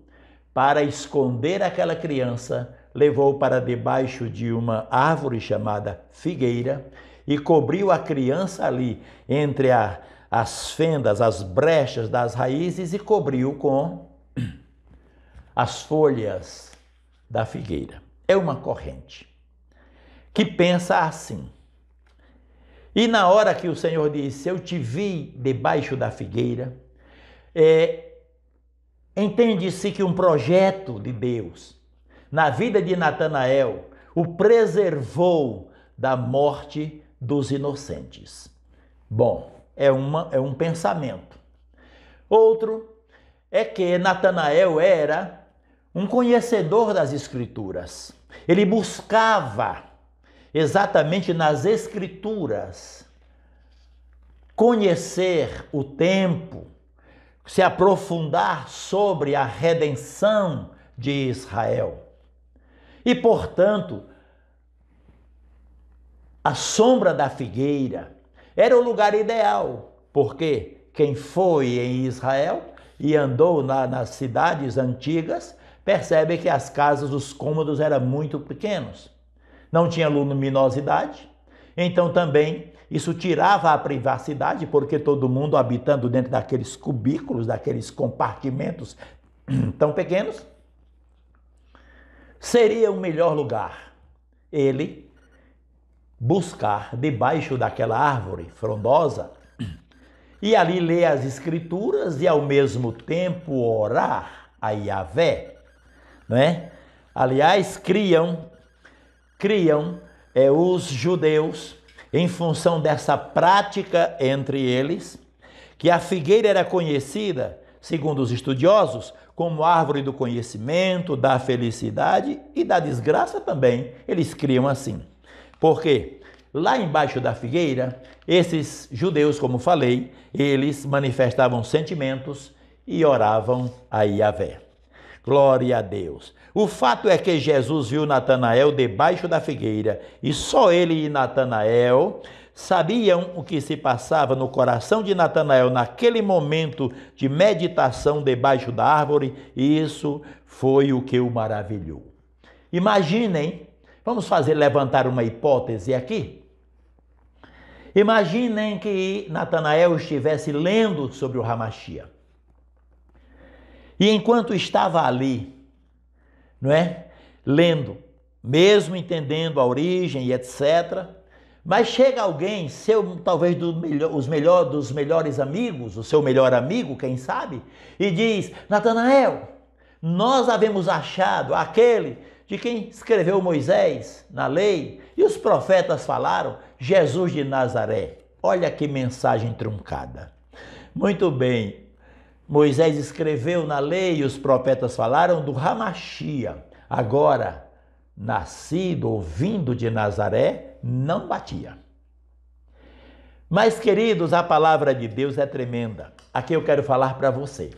Speaker 2: para esconder aquela criança, levou para debaixo de uma árvore chamada figueira e cobriu a criança ali entre as fendas, as brechas das raízes e cobriu com as folhas da figueira. É uma corrente que pensa assim. E na hora que o Senhor disse, eu te vi debaixo da figueira, entende-se que um projeto de Deus na vida de Natanael o preservou da morte dos inocentes. Bom, é um pensamento. Outro é que Natanael era um conhecedor das Escrituras. Ele buscava exatamente nas Escrituras conhecer o tempo, se aprofundar sobre a redenção de Israel. E, portanto, a sombra da figueira era o lugar ideal, porque quem foi em Israel e andou nas cidades antigas, percebe que as casas, os cômodos eram muito pequenos. Não tinha luminosidade, então também isso tirava a privacidade, porque todo mundo habitando dentro daqueles cubículos, daqueles compartimentos tão pequenos, seria o melhor lugar ele buscar debaixo daquela árvore frondosa e ali ler as Escrituras e ao mesmo tempo orar a Yahvé, né? Aliás, criam os judeus, em função dessa prática entre eles, que a figueira era conhecida, segundo os estudiosos, como árvore do conhecimento, da felicidade e da desgraça também. Eles criam assim. Por quê? Lá embaixo da figueira, esses judeus, como falei, eles manifestavam sentimentos e oravam a Yahvé. Glória a Deus. O fato é que Jesus viu Natanael debaixo da figueira e só ele e Natanael sabiam o que se passava no coração de Natanael naquele momento de meditação debaixo da árvore, e isso foi o que o maravilhou. Imaginem, vamos levantar uma hipótese aqui. Imaginem que Natanael estivesse lendo sobre o Hamashia. E enquanto estava ali, não é? Lendo, mesmo entendendo a origem e etc., mas chega alguém, talvez dos melhores amigos, o seu melhor amigo, quem sabe, e diz: Natanael, nós havemos achado aquele de quem escreveu Moisés na lei e os profetas falaram, Jesus de Nazaré. Olha que mensagem truncada. Muito bem, Moisés escreveu na lei e os profetas falaram do Hamashia. Agora, nascido ou vindo de Nazaré, não batia. Mas, queridos, a palavra de Deus é tremenda. Aqui eu quero falar para você.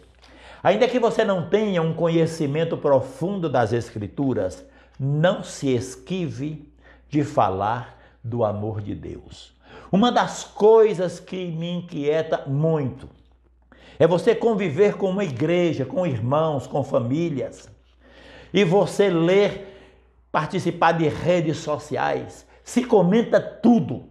Speaker 2: Ainda que você não tenha um conhecimento profundo das Escrituras, não se esquive de falar do amor de Deus. Uma das coisas que me inquieta muito é você conviver com uma igreja, com irmãos, com famílias, e você ler, participar de redes sociais, se comenta tudo.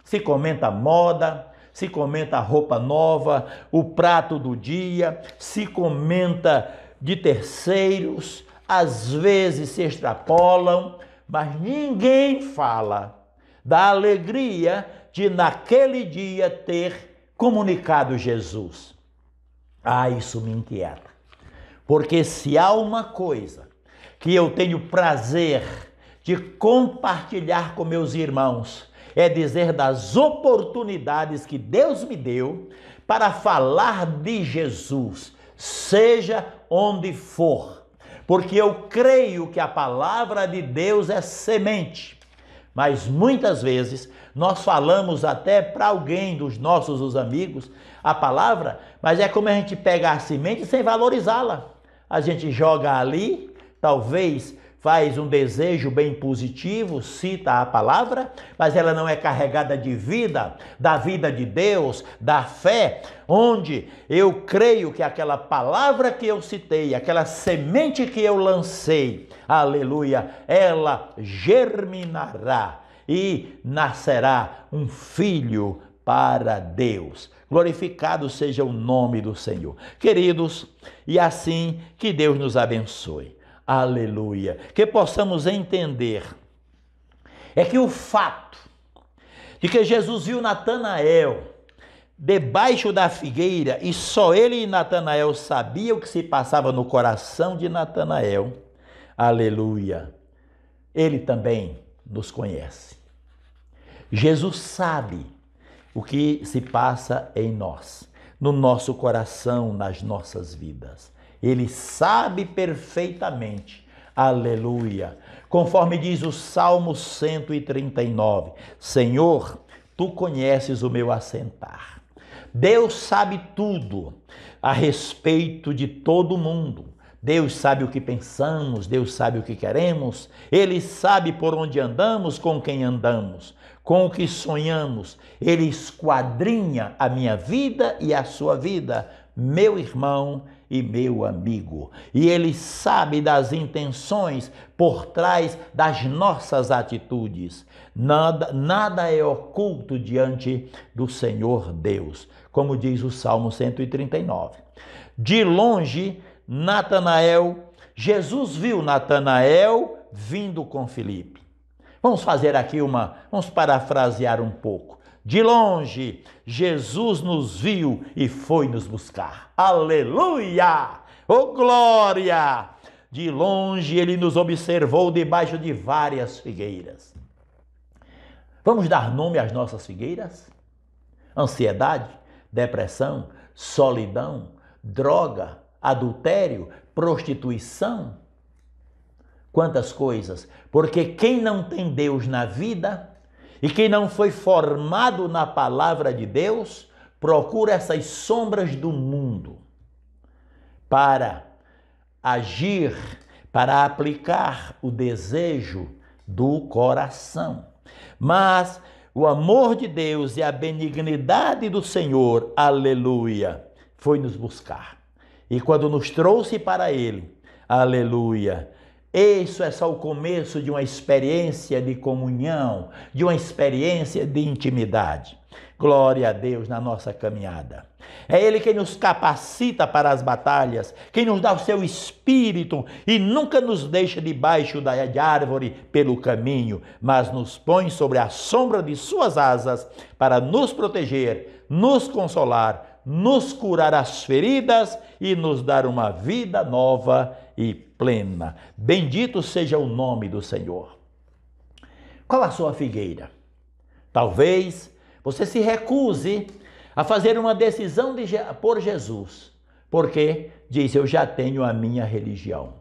Speaker 2: Se comenta moda, se comenta roupa nova, o prato do dia, se comenta de terceiros, às vezes se extrapolam, mas ninguém fala da alegria de naquele dia ter comunicado Jesus. Ah, isso me inquieta. Porque se há uma coisa que eu tenho prazer de compartilhar com meus irmãos, é dizer das oportunidades que Deus me deu para falar de Jesus, seja onde for. Porque eu creio que a palavra de Deus é semente. Mas muitas vezes nós falamos até para alguém dos nossos amigos a palavra, mas é como a gente pega a semente sem valorizá-la. A gente joga ali, talvez faz um desejo bem positivo, cita a palavra, mas ela não é carregada de vida, da vida de Deus, da fé, onde eu creio que aquela palavra que eu citei, aquela semente que eu lancei, aleluia, ela germinará e nascerá um filho para Deus. Glorificado seja o nome do Senhor. Queridos, e assim que Deus nos abençoe. Aleluia. Que possamos entender é que o fato de que Jesus viu Natanael debaixo da figueira e só ele e Natanael sabiam o que se passava no coração de Natanael, aleluia, ele também nos conhece. Jesus sabe o que se passa em nós, no nosso coração, nas nossas vidas. Ele sabe perfeitamente. Aleluia. Conforme diz o Salmo 139, Senhor, tu conheces o meu assentar. Deus sabe tudo a respeito de todo mundo. Deus sabe o que pensamos, Deus sabe o que queremos, Ele sabe por onde andamos, com quem andamos, com o que sonhamos. Ele esquadrinha a minha vida e a sua vida, meu irmão e meu amigo. E Ele sabe das intenções por trás das nossas atitudes. Nada é oculto diante do Senhor Deus, como diz o Salmo 139. De longe, Jesus viu Natanael vindo com Filipe. Vamos fazer aqui vamos parafrasear um pouco. De longe, Jesus nos viu e foi nos buscar. Aleluia! Oh, glória! De longe, ele nos observou debaixo de várias figueiras. Vamos dar nome às nossas figueiras? Ansiedade, depressão, solidão, droga, adultério, prostituição. Quantas coisas! Porque quem não tem Deus na vida e quem não foi formado na palavra de Deus, procura essas sombras do mundo para agir, para aplicar o desejo do coração. Mas o amor de Deus e a benignidade do Senhor, aleluia, foi nos buscar. E quando nos trouxe para Ele, aleluia, isso é só o começo de uma experiência de comunhão, de uma experiência de intimidade. Glória a Deus na nossa caminhada. É Ele quem nos capacita para as batalhas, quem nos dá o seu espírito e nunca nos deixa debaixo da árvore pelo caminho, mas nos põe sobre a sombra de suas asas para nos proteger, nos consolar, nos curar as feridas e nos dar uma vida nova e plena. Bendito seja o nome do Senhor. Qual a sua figueira? Talvez você se recuse a fazer uma decisão por Jesus, porque diz, eu já tenho a minha religião.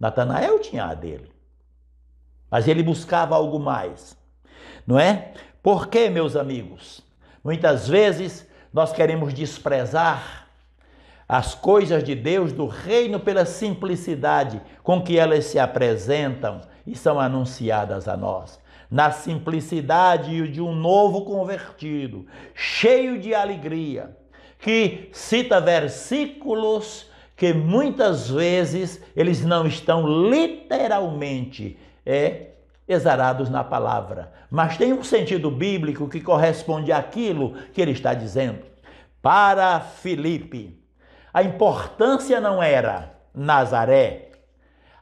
Speaker 2: Natanael tinha a dele, mas ele buscava algo mais, não é? Por quê, meus amigos? Muitas vezes nós queremos desprezar as coisas de Deus, do reino, pela simplicidade com que elas se apresentam e são anunciadas a nós. Na simplicidade de um novo convertido, cheio de alegria, que cita versículos que muitas vezes eles não estão literalmente exarados na palavra, mas tem um sentido bíblico que corresponde àquilo que ele está dizendo. Para Filipe, a importância não era Nazaré,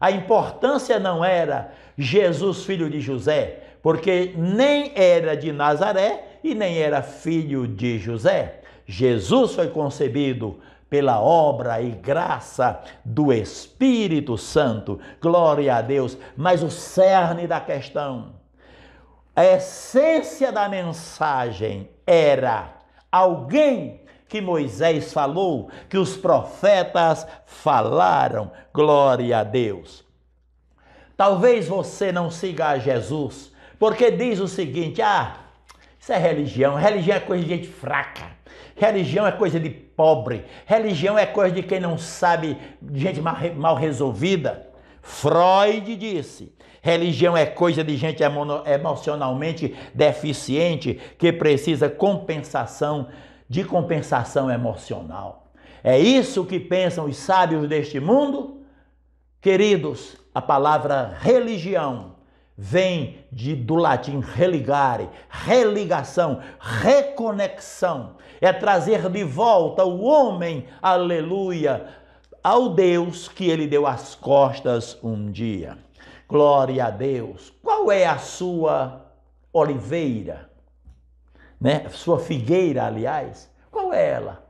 Speaker 2: a importância não era Jesus, filho de José, porque nem era de Nazaré e nem era filho de José. Jesus foi concebido pela obra e graça do Espírito Santo. Glória a Deus. Mas o cerne da questão, a essência da mensagem era alguém que Moisés falou, que os profetas falaram. Glória a Deus. Talvez você não siga a Jesus, porque diz o seguinte, isso é religião, religião é coisa de gente fraca, religião é coisa de pobre, religião é coisa de quem não sabe, de gente mal resolvida. Freud disse, religião é coisa de gente emocionalmente deficiente, que precisa de compensação emocional. É isso que pensam os sábios deste mundo? Queridos, a palavra religião vem do latim religare, religação, reconexão. É trazer de volta o homem, aleluia, ao Deus que ele deu as costas um dia. Glória a Deus. Qual é a sua oliveira? Sua figueira, aliás? Qual é ela?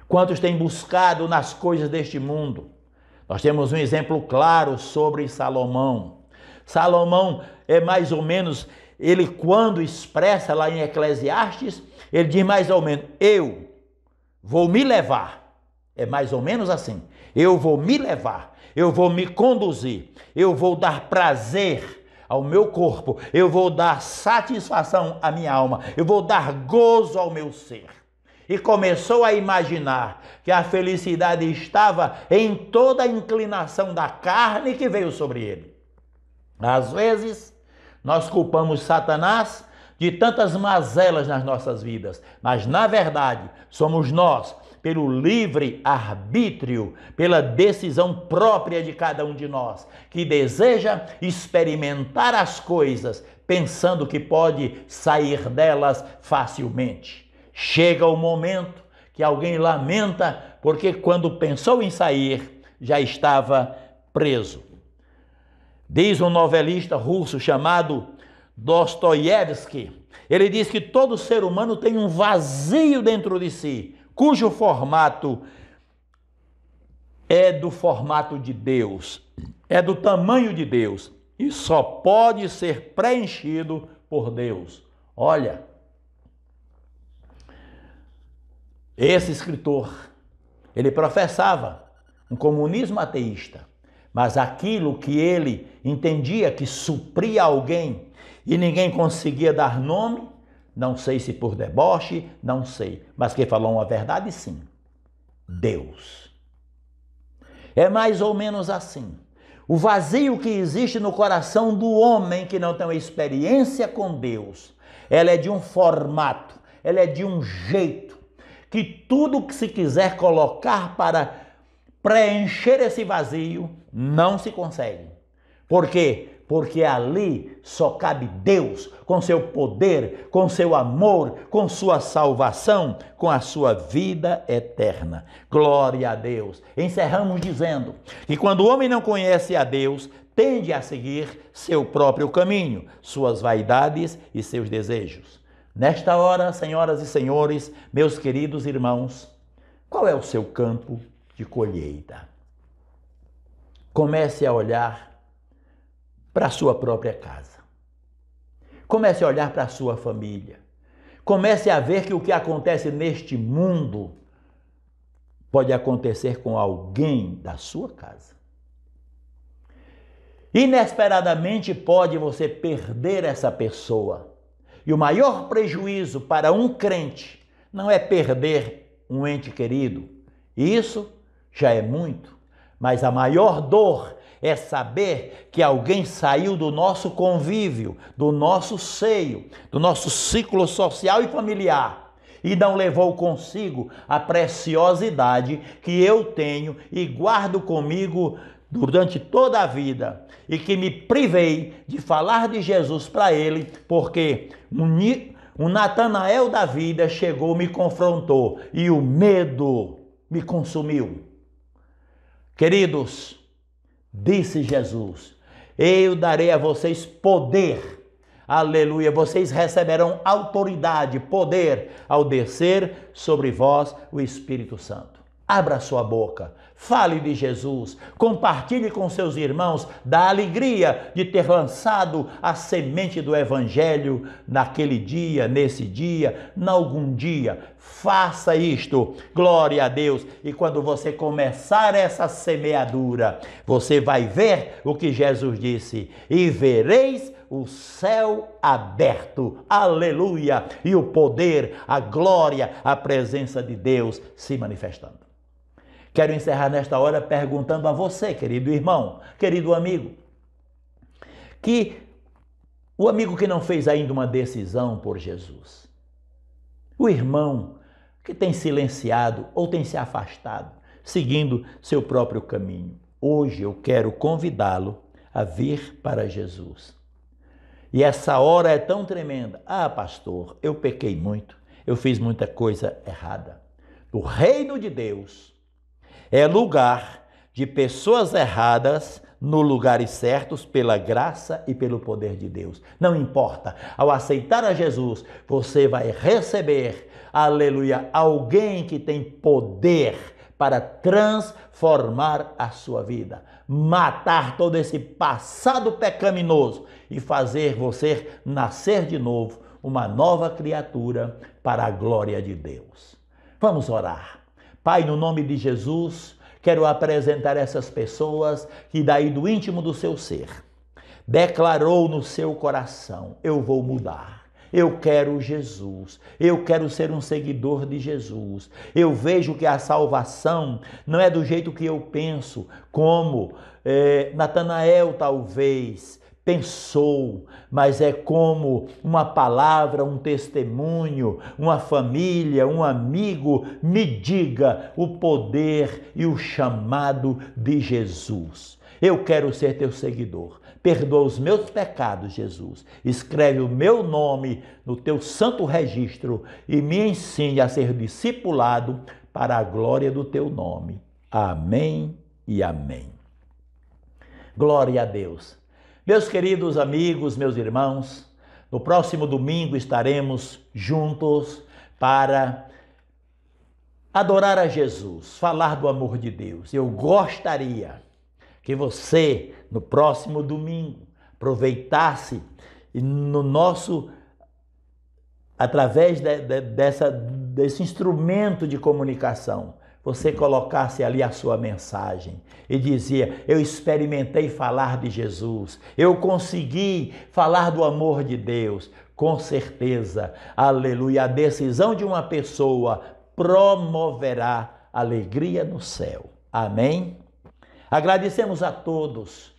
Speaker 2: Quantos têm buscado nas coisas deste mundo? Nós temos um exemplo claro sobre Salomão. Salomão é mais ou menos, ele quando expressa lá em Eclesiastes, ele diz mais ou menos, eu vou me levar É mais ou menos assim. Eu vou me levar, eu vou me conduzir, eu vou dar prazer ao meu corpo, eu vou dar satisfação à minha alma, eu vou dar gozo ao meu ser. E começou a imaginar que a felicidade estava em toda a inclinação da carne que veio sobre ele. Às vezes, nós culpamos Satanás de tantas mazelas nas nossas vidas, mas na verdade somos nós, pelo livre arbítrio, pela decisão própria de cada um de nós, que deseja experimentar as coisas pensando que pode sair delas facilmente. Chega o momento que alguém lamenta porque quando pensou em sair já estava preso. Diz um novelista russo chamado Dostoiévski, ele diz que todo ser humano tem um vazio dentro de si, cujo formato é do formato de Deus, é do tamanho de Deus e só pode ser preenchido por Deus. Olha, esse escritor, ele professava um comunismo ateísta, mas aquilo que ele entendia que supria alguém e ninguém conseguia dar nome, não sei se por deboche, não sei, mas que falou uma verdade sim, Deus. É mais ou menos assim. O vazio que existe no coração do homem que não tem uma experiência com Deus, ela é de um formato, ela é de um jeito, que tudo que se quiser colocar para preencher esse vazio, não se consegue. Por quê? Porque ali só cabe Deus, com seu poder, com seu amor, com sua salvação, com a sua vida eterna. Glória a Deus. Encerramos dizendo que quando o homem não conhece a Deus, tende a seguir seu próprio caminho, suas vaidades e seus desejos. Nesta hora, senhoras e senhores, meus queridos irmãos, qual é o seu campo de colheita? Comece a olhar para a sua própria casa. Comece a olhar para a sua família. Comece a ver que o que acontece neste mundo pode acontecer com alguém da sua casa. Inesperadamente pode você perder essa pessoa. E o maior prejuízo para um crente não é perder um ente querido. Isso já é muito. Mas a maior dor é saber que alguém saiu do nosso convívio, do nosso seio, do nosso ciclo social e familiar e não levou consigo a preciosidade que eu tenho e guardo comigo durante toda a vida e que me privei de falar de Jesus para ele, porque um Natanael da vida chegou, me confrontou e o medo me consumiu. Queridos, disse Jesus, eu darei a vocês poder, aleluia, vocês receberão autoridade, poder, ao descer sobre vós o Espírito Santo. Abra sua boca, fale de Jesus, compartilhe com seus irmãos da alegria de ter lançado a semente do Evangelho naquele dia, nesse dia, em algum dia. Faça isto, glória a Deus. E quando você começar essa semeadura, você vai ver o que Jesus disse, e vereis o céu aberto, aleluia, e o poder, a glória, a presença de Deus se manifestando. Quero encerrar nesta hora perguntando a você, querido irmão, querido amigo, que o amigo que não fez ainda uma decisão por Jesus, o irmão que tem silenciado ou tem se afastado, seguindo seu próprio caminho, hoje eu quero convidá-lo a vir para Jesus. E essa hora é tão tremenda. Ah, pastor, eu pequei muito, eu fiz muita coisa errada. O reino de Deus é lugar de pessoas erradas no lugares certos pela graça e pelo poder de Deus. Não importa, ao aceitar a Jesus, você vai receber, aleluia, alguém que tem poder para transformar a sua vida, matar todo esse passado pecaminoso e fazer você nascer de novo, uma nova criatura para a glória de Deus. Vamos orar. Pai, no nome de Jesus, quero apresentar essas pessoas que daí do íntimo do seu ser declarou no seu coração: eu vou mudar. Eu quero Jesus, eu quero ser um seguidor de Jesus. Eu vejo que a salvação não é do jeito que eu penso, como Natanael talvez pensou, mas é como uma palavra, um testemunho, uma família, um amigo me diga o poder e o chamado de Jesus. Eu quero ser teu seguidor. Perdoa os meus pecados, Jesus. Escreve o meu nome no teu santo registro e me ensine a ser discipulado para a glória do teu nome. Amém e amém. Glória a Deus. Meus queridos amigos, meus irmãos, no próximo domingo estaremos juntos para adorar a Jesus, falar do amor de Deus. Eu gostaria que você, no próximo domingo, aproveitasse e através desse instrumento de comunicação, você colocasse ali a sua mensagem e dizia: eu experimentei falar de Jesus, eu consegui falar do amor de Deus. Com certeza, aleluia, a decisão de uma pessoa promoverá alegria no céu. Amém? Agradecemos a todos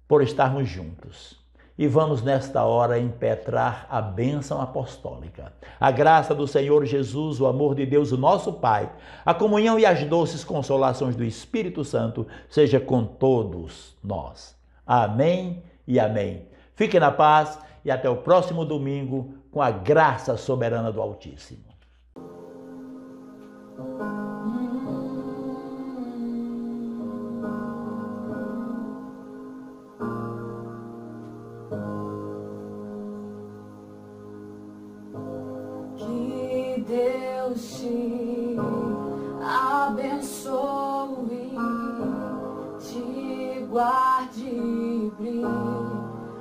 Speaker 2: por estarmos juntos e vamos nesta hora impetrar a bênção apostólica. A graça do Senhor Jesus, o amor de Deus, o nosso Pai, a comunhão e as doces consolações do Espírito Santo seja com todos nós. Amém e amém. Fique na paz e até o próximo domingo com a graça soberana do Altíssimo.
Speaker 3: Deus te abençoe, te guarde e brilhe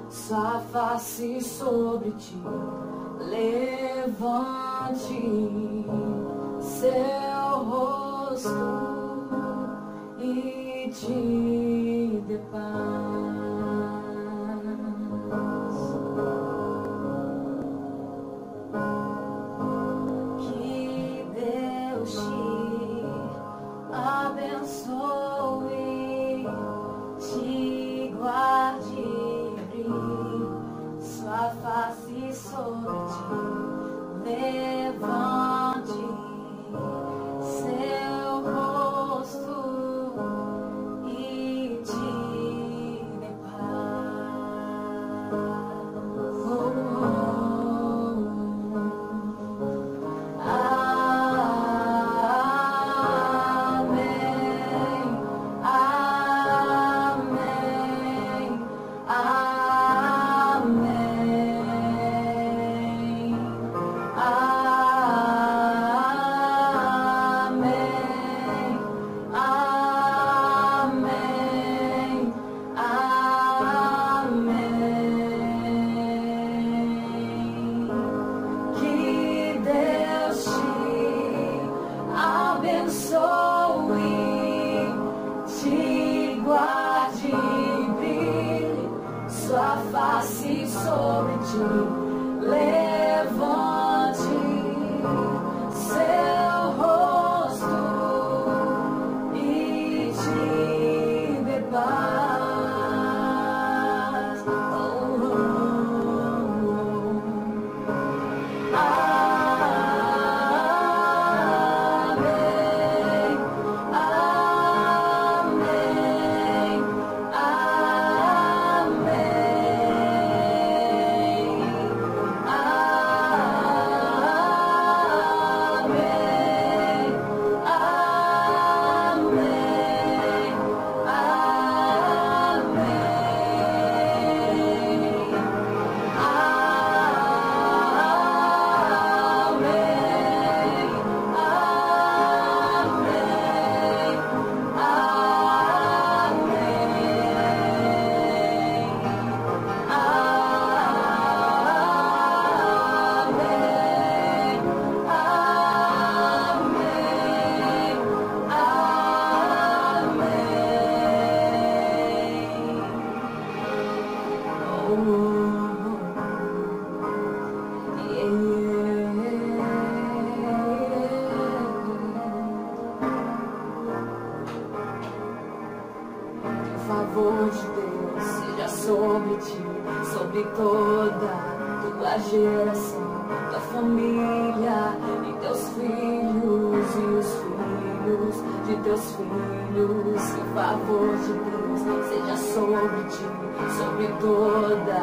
Speaker 3: sua face sobre ti, levante seu rosto e te dê paz. Abençoe, te guarde e brilhe sua face sobre ti, levante seu rosto e te sobre toda tua geração, tua família e teus filhos e os filhos de teus filhos. Que o favor de Deus seja sobre ti, sobre toda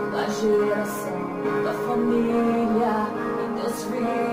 Speaker 3: tua geração, tua família e teus filhos